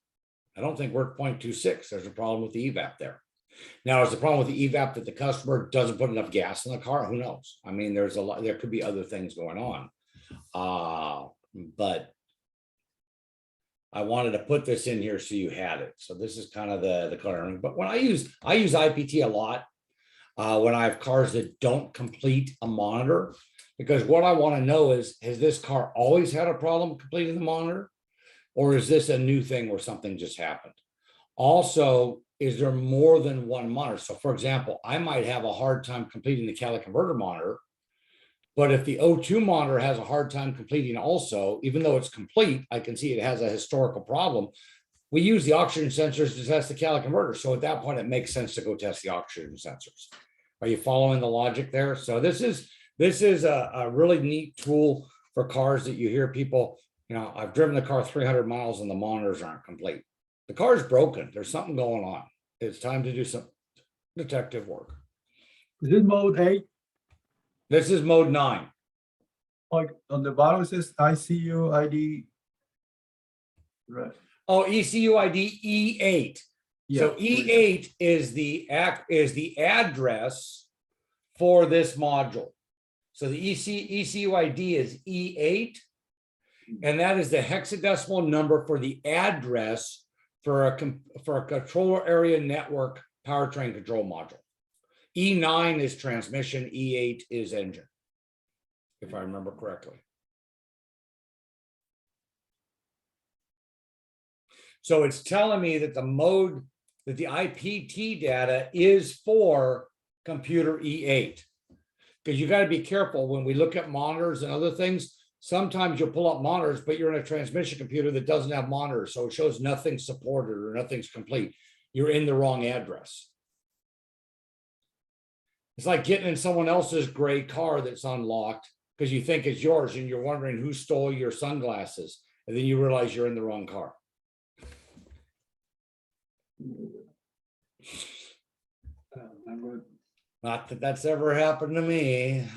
I don't think we're at 0.26. There's a problem with the evap there. Now, is the problem with the evap that the customer doesn't put enough gas in the car? Who knows? I mean, there's a lot, there could be other things going on. But I wanted to put this in here so you had it. So this is kind of the coloring. But when I use IPT a lot when I have cars that don't complete a monitor, because what I want to know is, has this car always had a problem completing the monitor? Or is this a new thing where something just happened? Also, is there more than one monitor? So for example, I might have a hard time completing the catalytic converter monitor, but if the O2 monitor has a hard time completing also, even though it's complete, I can see it has a historical problem. We use the oxygen sensors to test the catalytic converter. So at that point, it makes sense to go test the oxygen sensors. Are you following the logic there? So this is a really neat tool for cars that you hear people, you know, I've driven the car 300 miles and the monitors aren't complete. The car is broken. There's something going on. It's time to do some detective work. Is it mode 8? This is mode 9. Like on the bottom it says ICU ID. Right. Oh, ECU ID E8. So E8 is the address for this module. So the ECU ID is E8, and that is the hexadecimal number for the address for a controller area network powertrain control module. E9 is transmission, E8 is engine, if I remember correctly. So it's telling me that the mode, that the IPT data is for computer E8. Because you got to be careful when we look at monitors and other things. Sometimes you'll pull up monitors, but you're in a transmission computer that doesn't have monitors. So it shows nothing's supported or nothing's complete. You're in the wrong address. It's like getting in someone else's gray car that's unlocked because you think it's yours and you're wondering who stole your sunglasses. And then you realize you're in the wrong car. Not that that's ever happened to me.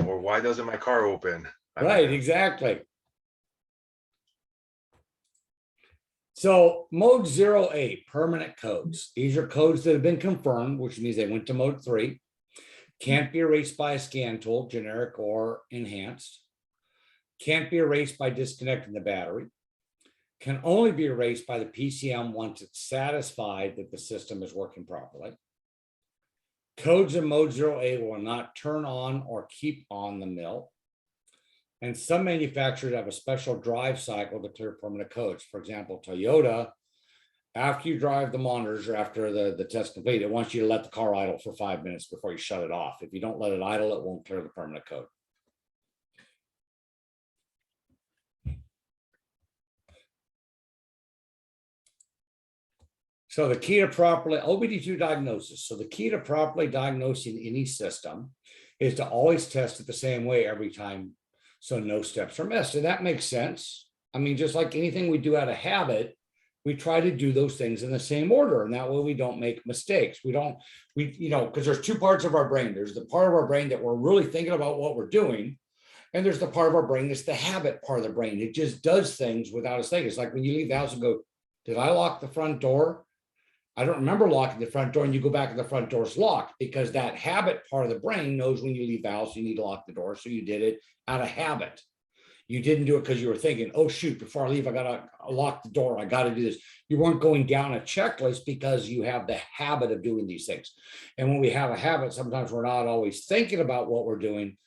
Or why doesn't my car open? Right, exactly. So mode 08, permanent codes. These are codes that have been confirmed, which means they went to mode 3. Can't be erased by a scan tool, generic or enhanced. Can't be erased by disconnecting the battery. Can only be erased by the PCM once it's satisfied that the system is working properly. Codes in mode 08 will not turn on or keep on the mill. And some manufacturers have a special drive cycle to clear permanent codes. For example, Toyota, after you drive the monitors or after the test complete, it wants you to let the car idle for 5 minutes before you shut it off. If you don't let it idle, it won't clear the permanent code. So the key to properly, OBD II diagnosis. So the key to properly diagnosing any system is to always test it the same way every time, so no steps are missed. And that makes sense. I mean, just like anything we do out of habit, we try to do those things in the same order. And that way we don't make mistakes. Because there's two parts of our brain. There's the part of our brain that we're really thinking about what we're doing. And there's the part of our brain that's the habit part of the brain. It just does things without us thinking. It's like when you leave the house and go, did I lock the front door? I don't remember locking the front door, and you go back and the front door's locked, because that habit part of the brain knows when you leave the house, you need to lock the door. So you did it out of habit. You didn't do it because you were thinking, oh, shoot, before I leave, I got to lock the door. I got to do this. You weren't going down a checklist because you have the habit of doing these things. And when we have a habit, sometimes we're not always thinking about what we're doing,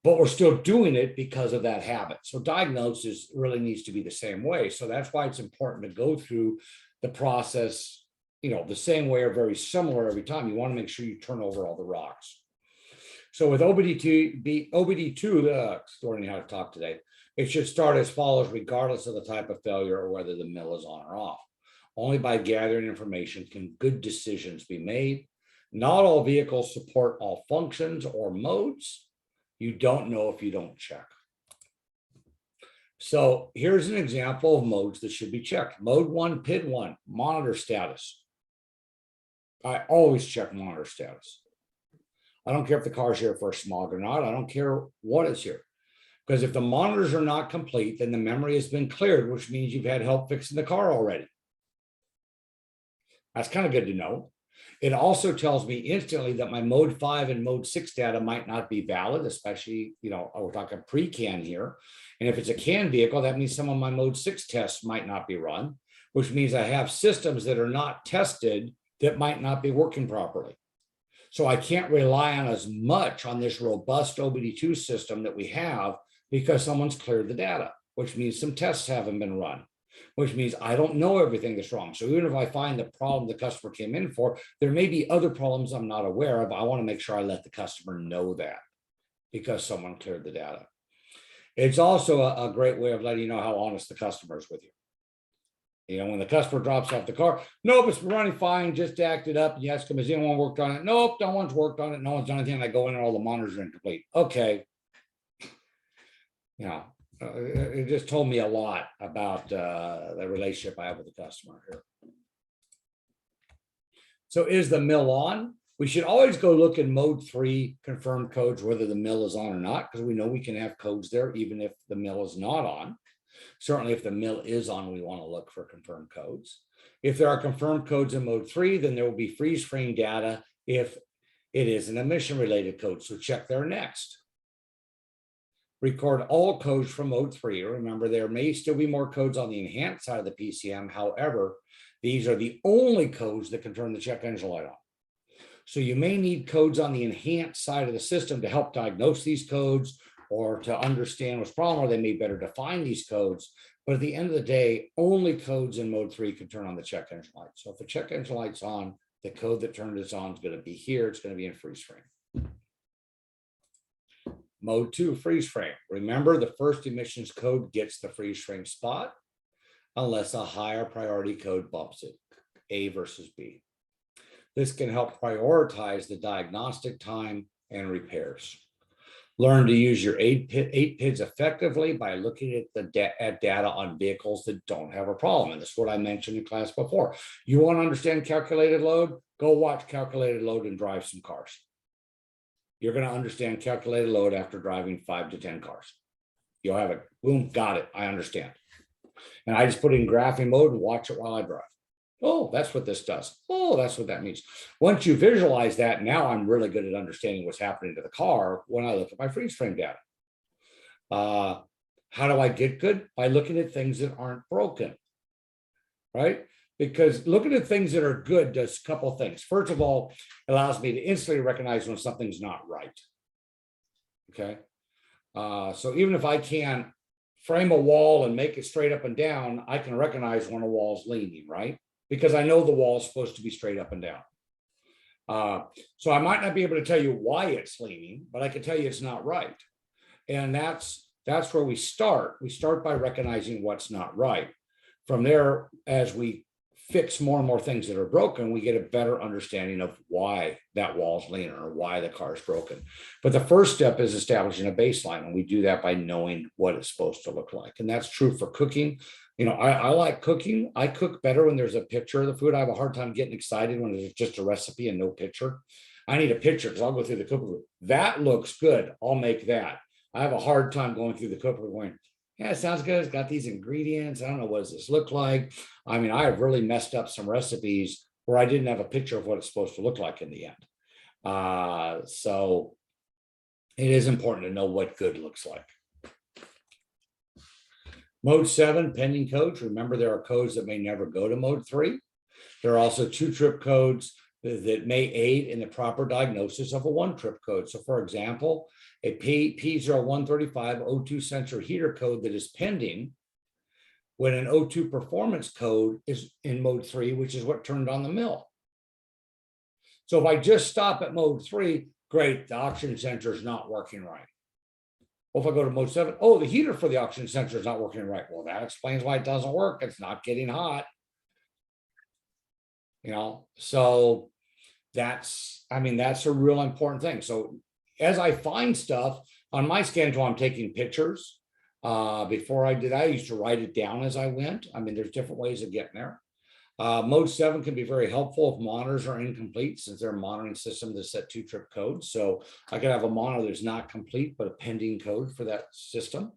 but we're still doing it because of that habit. So diagnosis really needs to be the same way. So that's why it's important to go through the process, the same way or very similar every time. You want to make sure you turn over all the rocks. So with OBD2, learning how to talk today, it should start as follows, regardless of the type of failure or whether the mill is on or off. Only by gathering information can good decisions be made. Not all vehicles support all functions or modes. You don't know if you don't check. So here's an example of modes that should be checked. Mode 1, PID 1, monitor status. I always check monitor status. I don't care if the car's here for a smog or not. I don't care what is here. Because if the monitors are not complete, then the memory has been cleared, which means you've had help fixing the car already. That's kind of good to know. It also tells me instantly that my mode 5 and mode 6 data might not be valid, especially, we're talking pre-CAN here. And if it's a CAN vehicle, that means some of my mode 6 tests might not be run, which means I have systems that are not tested that might not be working properly. So I can't rely on as much on this robust OBD2 system that we have because someone's cleared the data, which means some tests haven't been run, which means I don't know everything that's wrong. So even if I find the problem the customer came in for, there may be other problems I'm not aware of. I want to make sure I let the customer know that because someone cleared the data. It's also a great way of letting you know how honest the customer is with you. When the customer drops off the car, nope, it's running fine, just acted up. You ask them, has anyone worked on it? Nope, no one's worked on it. No one's done anything. I go in and all the monitors are incomplete. Okay. It just told me a lot about the relationship I have with the customer here. So is the mill on? We should always go look in mode 3 confirmed codes, whether the mill is on or not, because we know we can have codes there even if the mill is not on. Certainly if the mill is on, we want to look for confirmed codes. If there are confirmed codes in mode 3, then there will be freeze frame data if it is an emission related code. So check there next. Record all codes from mode 3. Remember, there may still be more codes on the enhanced side of the PCM. However, these are the only codes that can turn the check engine light on. So you may need codes on the enhanced side of the system to help diagnose these codes or to understand what's problem, or they may better define these codes. But at the end of the day, only codes in mode 3 can turn on the check engine light. So if the check engine light's on, the code that turned this on is going to be here. It's going to be in freeze frame. Mode 2, freeze frame. Remember, the first emissions code gets the freeze frame spot unless a higher priority code bumps it, A versus B. This can help prioritize the diagnostic time and repairs. Learn to use your 8 PIDs effectively by looking at the data on vehicles that don't have a problem. And this is what I mentioned in class before. You want to understand calculated load? Go watch calculated load and drive some cars. You're going to understand calculated load after driving 5 to 10 cars. You'll have it. Boom, got it. I understand. And I just put it in graphing mode and watch it while I drive. Oh, that's what this does. Oh, that's what that means. Once you visualize that, now I'm really good at understanding what's happening to the car when I look at my freeze frame data. How do I get good? By looking at things that aren't broken, right? Because looking at things that are good does a couple of things. First of all, it allows me to instantly recognize when something's not right. Okay. So even if I can't frame a wall and make it straight up and down, I can recognize when a wall's leaning, right? Because I know the wall is supposed to be straight up and down. So I might not be able to tell you why it's leaning, but I can tell you it's not right. And that's where we start. We start by recognizing what's not right. From there, as we fix more and more things that are broken, we get a better understanding of why that wall's leaning or why the car is broken. But the first step is establishing a baseline, and we do that by knowing what it's supposed to look like. And that's true for cooking. You know, I like cooking. I cook better when there's a picture of the food. I have a hard time getting excited when it's just a recipe and no picture. I need a picture because I'll go through the cookbook. That looks good. I'll make that. I have a hard time going through the cookbook going, yeah, it sounds good. It's got these ingredients. I don't know, what does this look like? I mean, I have really messed up some recipes where I didn't have a picture of what it's supposed to look like in the end. So it is important to know what good looks like. Mode 7, pending codes. Remember, there are codes that may never go to mode 3. There are also 2-trip codes that may aid in the proper diagnosis of a 1-trip code. So for example, a P0135 O2 sensor heater code that is pending when an O2 performance code is in mode 3, which is what turned on the mill. So if I just stop at mode 3, great, the oxygen sensor is not working right. Well, if I go to mode 7, oh, the heater for the oxygen sensor is not working right. Well, that explains why it doesn't work. It's not getting hot. You know, so that's a real important thing. So as I find stuff on my scan tool, I'm taking pictures. Before I did, I used to write it down as I went. I mean, there's different ways of getting there. Mode 7 can be very helpful if monitors are incomplete, since they're a monitoring system that set 2-trip codes. So I could have a monitor that's not complete, but a pending code for that system.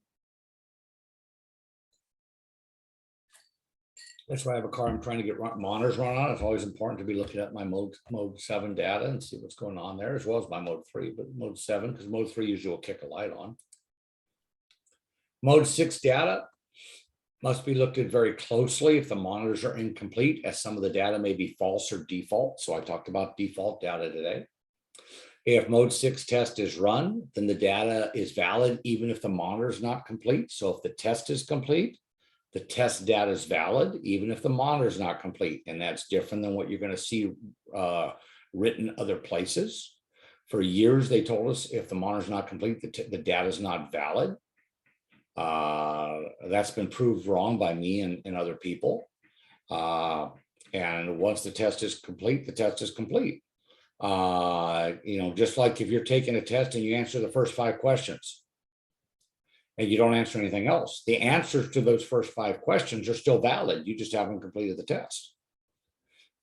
That's why I have a car I'm trying to get monitors run on. It's always important to be looking at my mode 7 data and see what's going on there, as well as my mode 3, but mode 7, because mode 3 usually will kick a light on. Mode 6 data must be looked at very closely if the monitors are incomplete, as some of the data may be false or default. So I talked about default data today. If mode 6 test is run, then the data is valid even if the monitor is not complete. So if the test is complete, the test data is valid even if the monitor is not complete. And that's different than what you're going to see written other places. For years, they told us if the monitor is not complete, the data is not valid. That's been proved wrong by me and other people. And once the test is complete, the test is complete. You know, just like if you're taking a test and you answer the first 5 questions and you don't answer anything else, the answers to those first 5 questions are still valid. You just haven't completed the test.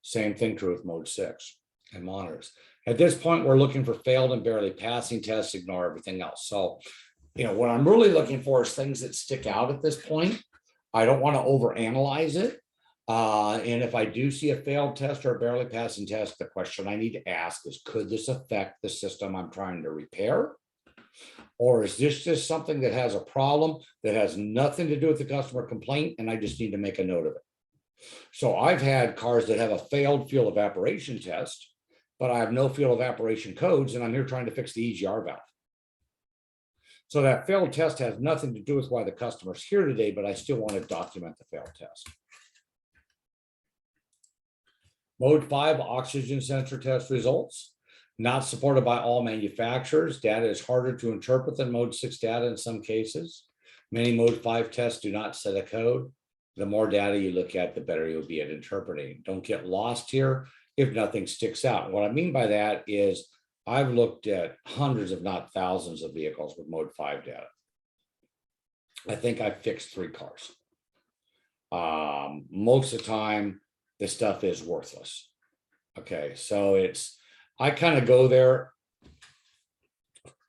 Same thing true with mode 6 and monitors. At this point, we're looking for failed and barely passing tests, ignore everything else. So what I'm really looking for is things that stick out at this point. I don't want to overanalyze it. And if I do see a failed test or a barely passing test, the question I need to ask is, could this affect the system I'm trying to repair? Or is this just something that has a problem that has nothing to do with the customer complaint, and I just need to make a note of it? So I've had cars that have a failed fuel evaporation test, but I have no fuel evaporation codes, and I'm here trying to fix the EGR valve. So that failed test has nothing to do with why the customer's here today, but I still want to document the failed test. Mode 5 oxygen sensor test results. Not supported by all manufacturers. Data is harder to interpret than Mode 6 data in some cases. Many Mode 5 tests do not set a code. The more data you look at, the better you'll be at interpreting. Don't get lost here if nothing sticks out. What I mean by that is I've looked at hundreds, if not thousands, of vehicles with Mode 5 data. I think I fixed 3 cars. Most of the time, this stuff is worthless. Okay, so I kind of go there.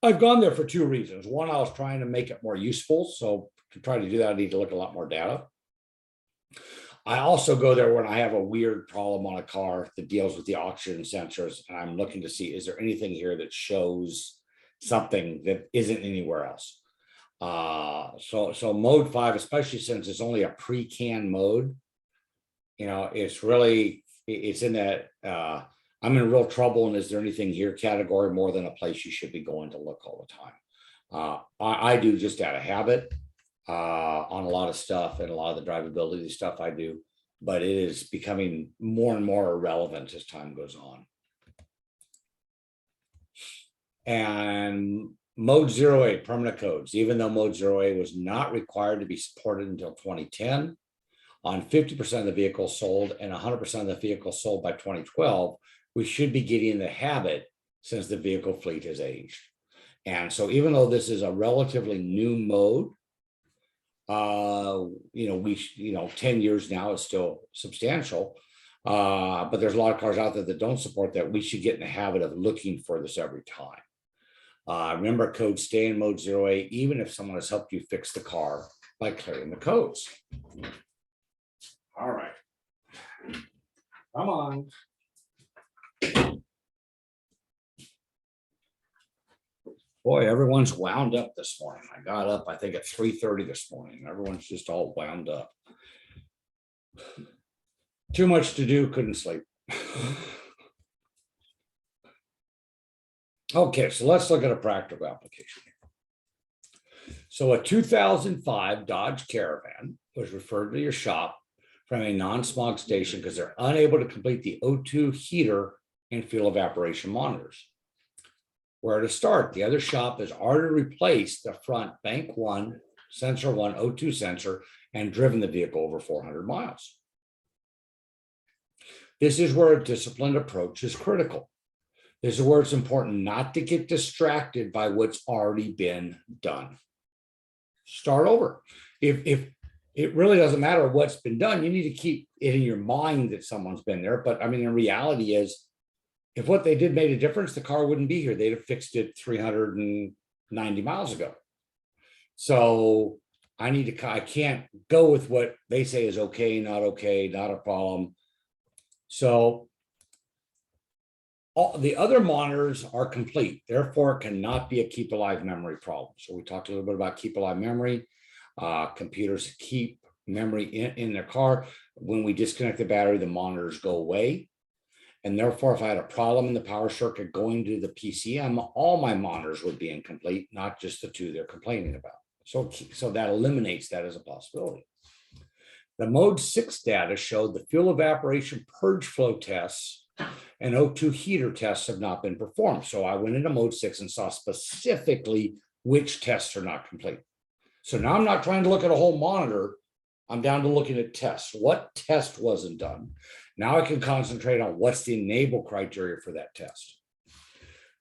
I've gone there for 2 reasons. One, I was trying to make it more useful. So to try to do that, I need to look at a lot more data. I also go there when I have a weird problem on a car that deals with the oxygen sensors, and I'm looking to see, is there anything here that shows something that isn't anywhere else? So Mode 5, especially since it's only a pre-can mode, it's in that I'm in real trouble, and is there anything here category more than a place you should be going to look all the time. I do just out of habit on a lot of stuff, and a lot of the drivability stuff I do, but it is becoming more and more irrelevant as time goes on. And Mode 08 permanent codes, even though Mode 08 was not required to be supported until 2010, on 50% of the vehicles sold and 100% of the vehicles sold by 2012, we should be getting in the habit since the vehicle fleet has aged. And so even though this is a relatively new mode, 10 years now is still substantial, but there's a lot of cars out there that don't support that. We should get in the habit of looking for this every time. Remember, codes stay in Mode 08, even if someone has helped you fix the car by clearing the codes. All right. Come on. Boy, everyone's wound up this morning. I got up, I think, at 3:30 this morning. Everyone's just all wound up. Too much to do, couldn't sleep. Okay, so let's look at a practical application here. So a 2005 Dodge Caravan was referred to your shop from a non-smog station because they're unable to complete the O2 heater and fuel evaporation monitors. Where to start? The other shop has already replaced the front bank 1, sensor 1 O2 sensor and driven the vehicle over 400 miles. This is where a disciplined approach is critical. This is where it's important not to get distracted by what's already been done. Start over. If it really doesn't matter what's been done, you need to keep it in your mind that someone's been there. But I mean, the reality is, if what they did made a difference, the car wouldn't be here. They'd have fixed it 390 miles ago. So I can't go with what they say is okay, not a problem. So all the other monitors are complete. Therefore, it cannot be a keep alive memory problem. So we talked a little bit about keep alive memory. Computers keep memory in their car. When we disconnect the battery, the monitors go away. And therefore, if I had a problem in the power circuit going to the PCM, all my monitors would be incomplete, not just the 2 they're complaining about. So that eliminates that as a possibility. The Mode 6 data showed the fuel evaporation purge flow tests and O2 heater tests have not been performed. So I went into Mode 6 and saw specifically which tests are not complete. So now I'm not trying to look at a whole monitor. I'm down to looking at tests. What test wasn't done? Now I can concentrate on what's the enable criteria for that test.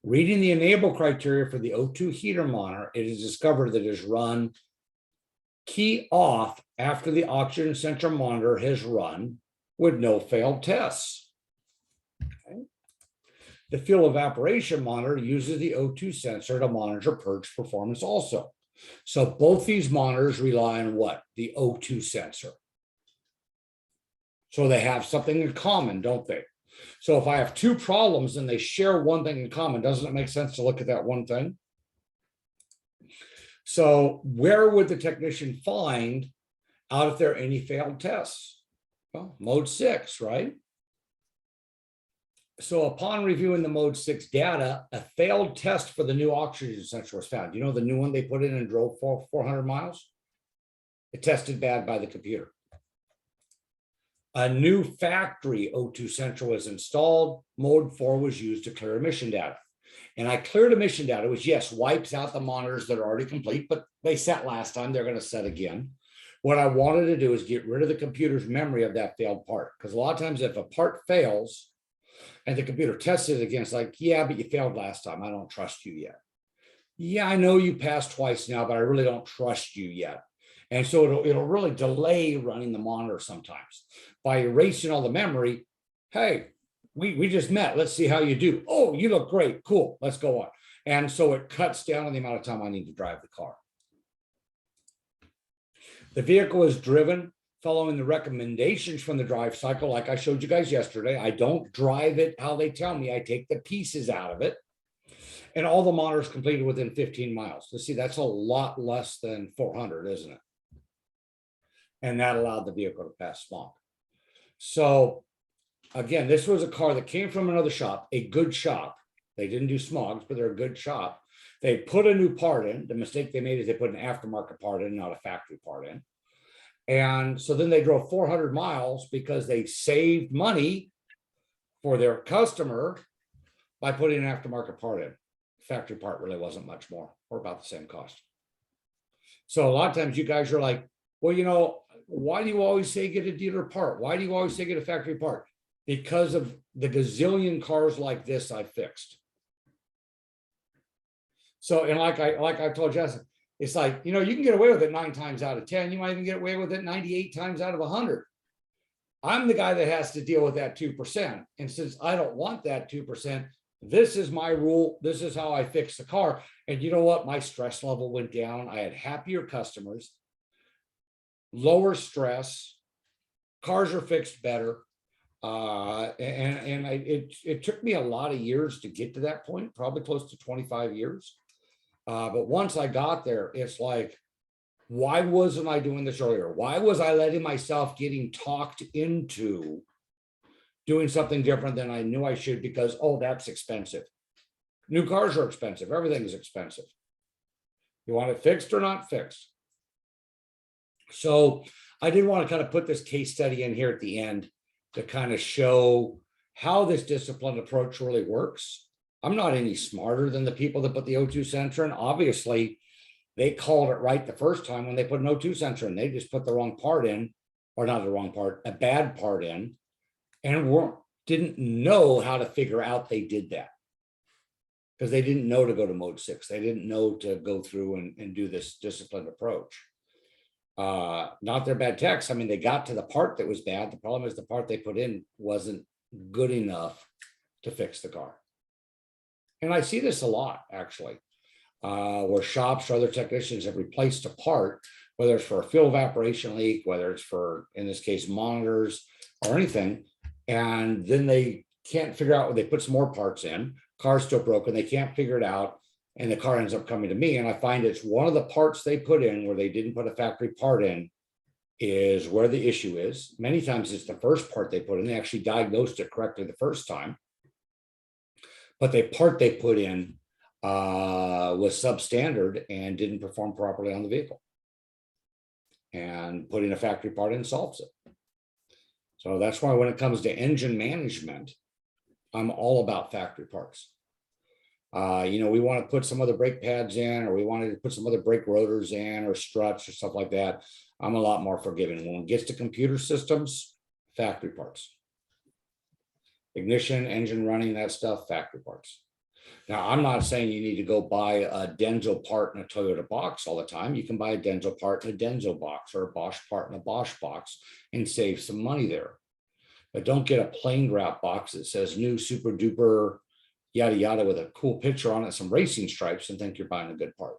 Reading the enable criteria for the O2 heater monitor, it is discovered that it is run key off after the oxygen sensor monitor has run with no failed tests. Okay. The fuel evaporation monitor uses the O2 sensor to monitor purge performance also. So both these monitors rely on what? The O2 sensor. So they have something in common, don't they? So if I have two problems and they share one thing in common, doesn't it make sense to look at that one thing? So where would the technician find out if there are any failed tests? Well, mode 6, right? So upon reviewing the mode 6 data, a failed test for the new oxygen sensor was found. You know the new one they put in and drove for 400 miles? It tested bad by the computer. A new factory O2 sensor was installed. Mode 4 was used to clear emission data. And I cleared emission data, which yes, wipes out the monitors that are already complete, but they set last time, they're going to set again. What I wanted to do is get rid of the computer's memory of that failed part. Because a lot of times if a part fails and the computer tests it again, it's like, yeah, but you failed last time. I don't trust you yet. Yeah, I know you passed twice now, but I really don't trust you yet. And so it'll really delay running the monitor sometimes. By erasing all the memory, hey, we just met. Let's see how you do. Oh, you look great. Cool. Let's go on. And so it cuts down on the amount of time I need to drive the car. The vehicle is driven following the recommendations from the drive cycle. Like I showed you guys yesterday, I don't drive it how they tell me. I take the pieces out of it. And all the monitors completed within 15 miles. So see, that's a lot less than 400, isn't it? And that allowed the vehicle to pass smog. So again, this was a car that came from another shop, a good shop. They didn't do smogs, but they're a good shop. They put a new part in. The mistake they made is they put an aftermarket part in, not a factory part in. And so then they drove 400 miles because they saved money for their customer by putting an aftermarket part in. Factory part really wasn't much more, or about the same cost. So a lot of times you guys are like, well, you know, why do you always say get a dealer part? Why do you always say get a factory part? Because of the gazillion cars like this I fixed. So, and like I told Jessica, it's like, you know, you can get away with it 9 times out of 10. You might even get away with it 98 times out of 100. I'm the guy that has to deal with that 2%. And since I don't want that 2%, this is my rule. This is how I fix the car. And you know what? My stress level went down. I had happier customers, lower stress, cars are fixed better. It took me a lot of years to get to that point, probably close to 25 years. But once I got there, it's like, why wasn't I doing this earlier? Why was I letting myself getting talked into doing something different than I knew I should? Because, oh, that's expensive. New cars are expensive. Everything is expensive. You want it fixed or not fixed? So I did want to kind of put this case study in here at the end to kind of show how this disciplined approach really works. I'm not any smarter than the people that put the O2 sensor in. Obviously, they called it right the first time when they put an O2 sensor in. They just put the wrong part in, or not the wrong part, a bad part in, and didn't know how to figure out they did that. Because they didn't know to go to mode 6. They didn't know to go through and do this disciplined approach. Not their bad techs. I mean, they got to the part that was bad. The problem is the part they put in wasn't good enough to fix the car. And I see this a lot, actually, where shops or other technicians have replaced a part, whether it's for a fuel evaporation leak, whether it's for, in this case, monitors or anything. And then they can't figure out, they put some more parts in, car's still broken, they can't figure it out. And the car ends up coming to me. And I find it's one of the parts they put in where they didn't put a factory part in is where the issue is. Many times it's the first part they put in. They actually diagnosed it correctly the first time. But the part they put in was substandard and didn't perform properly on the vehicle. And putting a factory part in solves it. So that's why when it comes to engine management, I'm all about factory parts. You know, we want to put some other brake pads in, or we wanted to put some other brake rotors in, or struts or stuff like that. I'm a lot more forgiving. When it gets to computer systems, factory parts. Ignition, engine running, that stuff, factory parts. Now, I'm not saying you need to go buy a Denso part in a Toyota box all the time. You can buy a Denso part in a Denso box, or a Bosch part in a Bosch box, and save some money there. But don't get a plain wrap box that says new super duper yada yada with a cool picture on it, some racing stripes, and think you're buying a good part.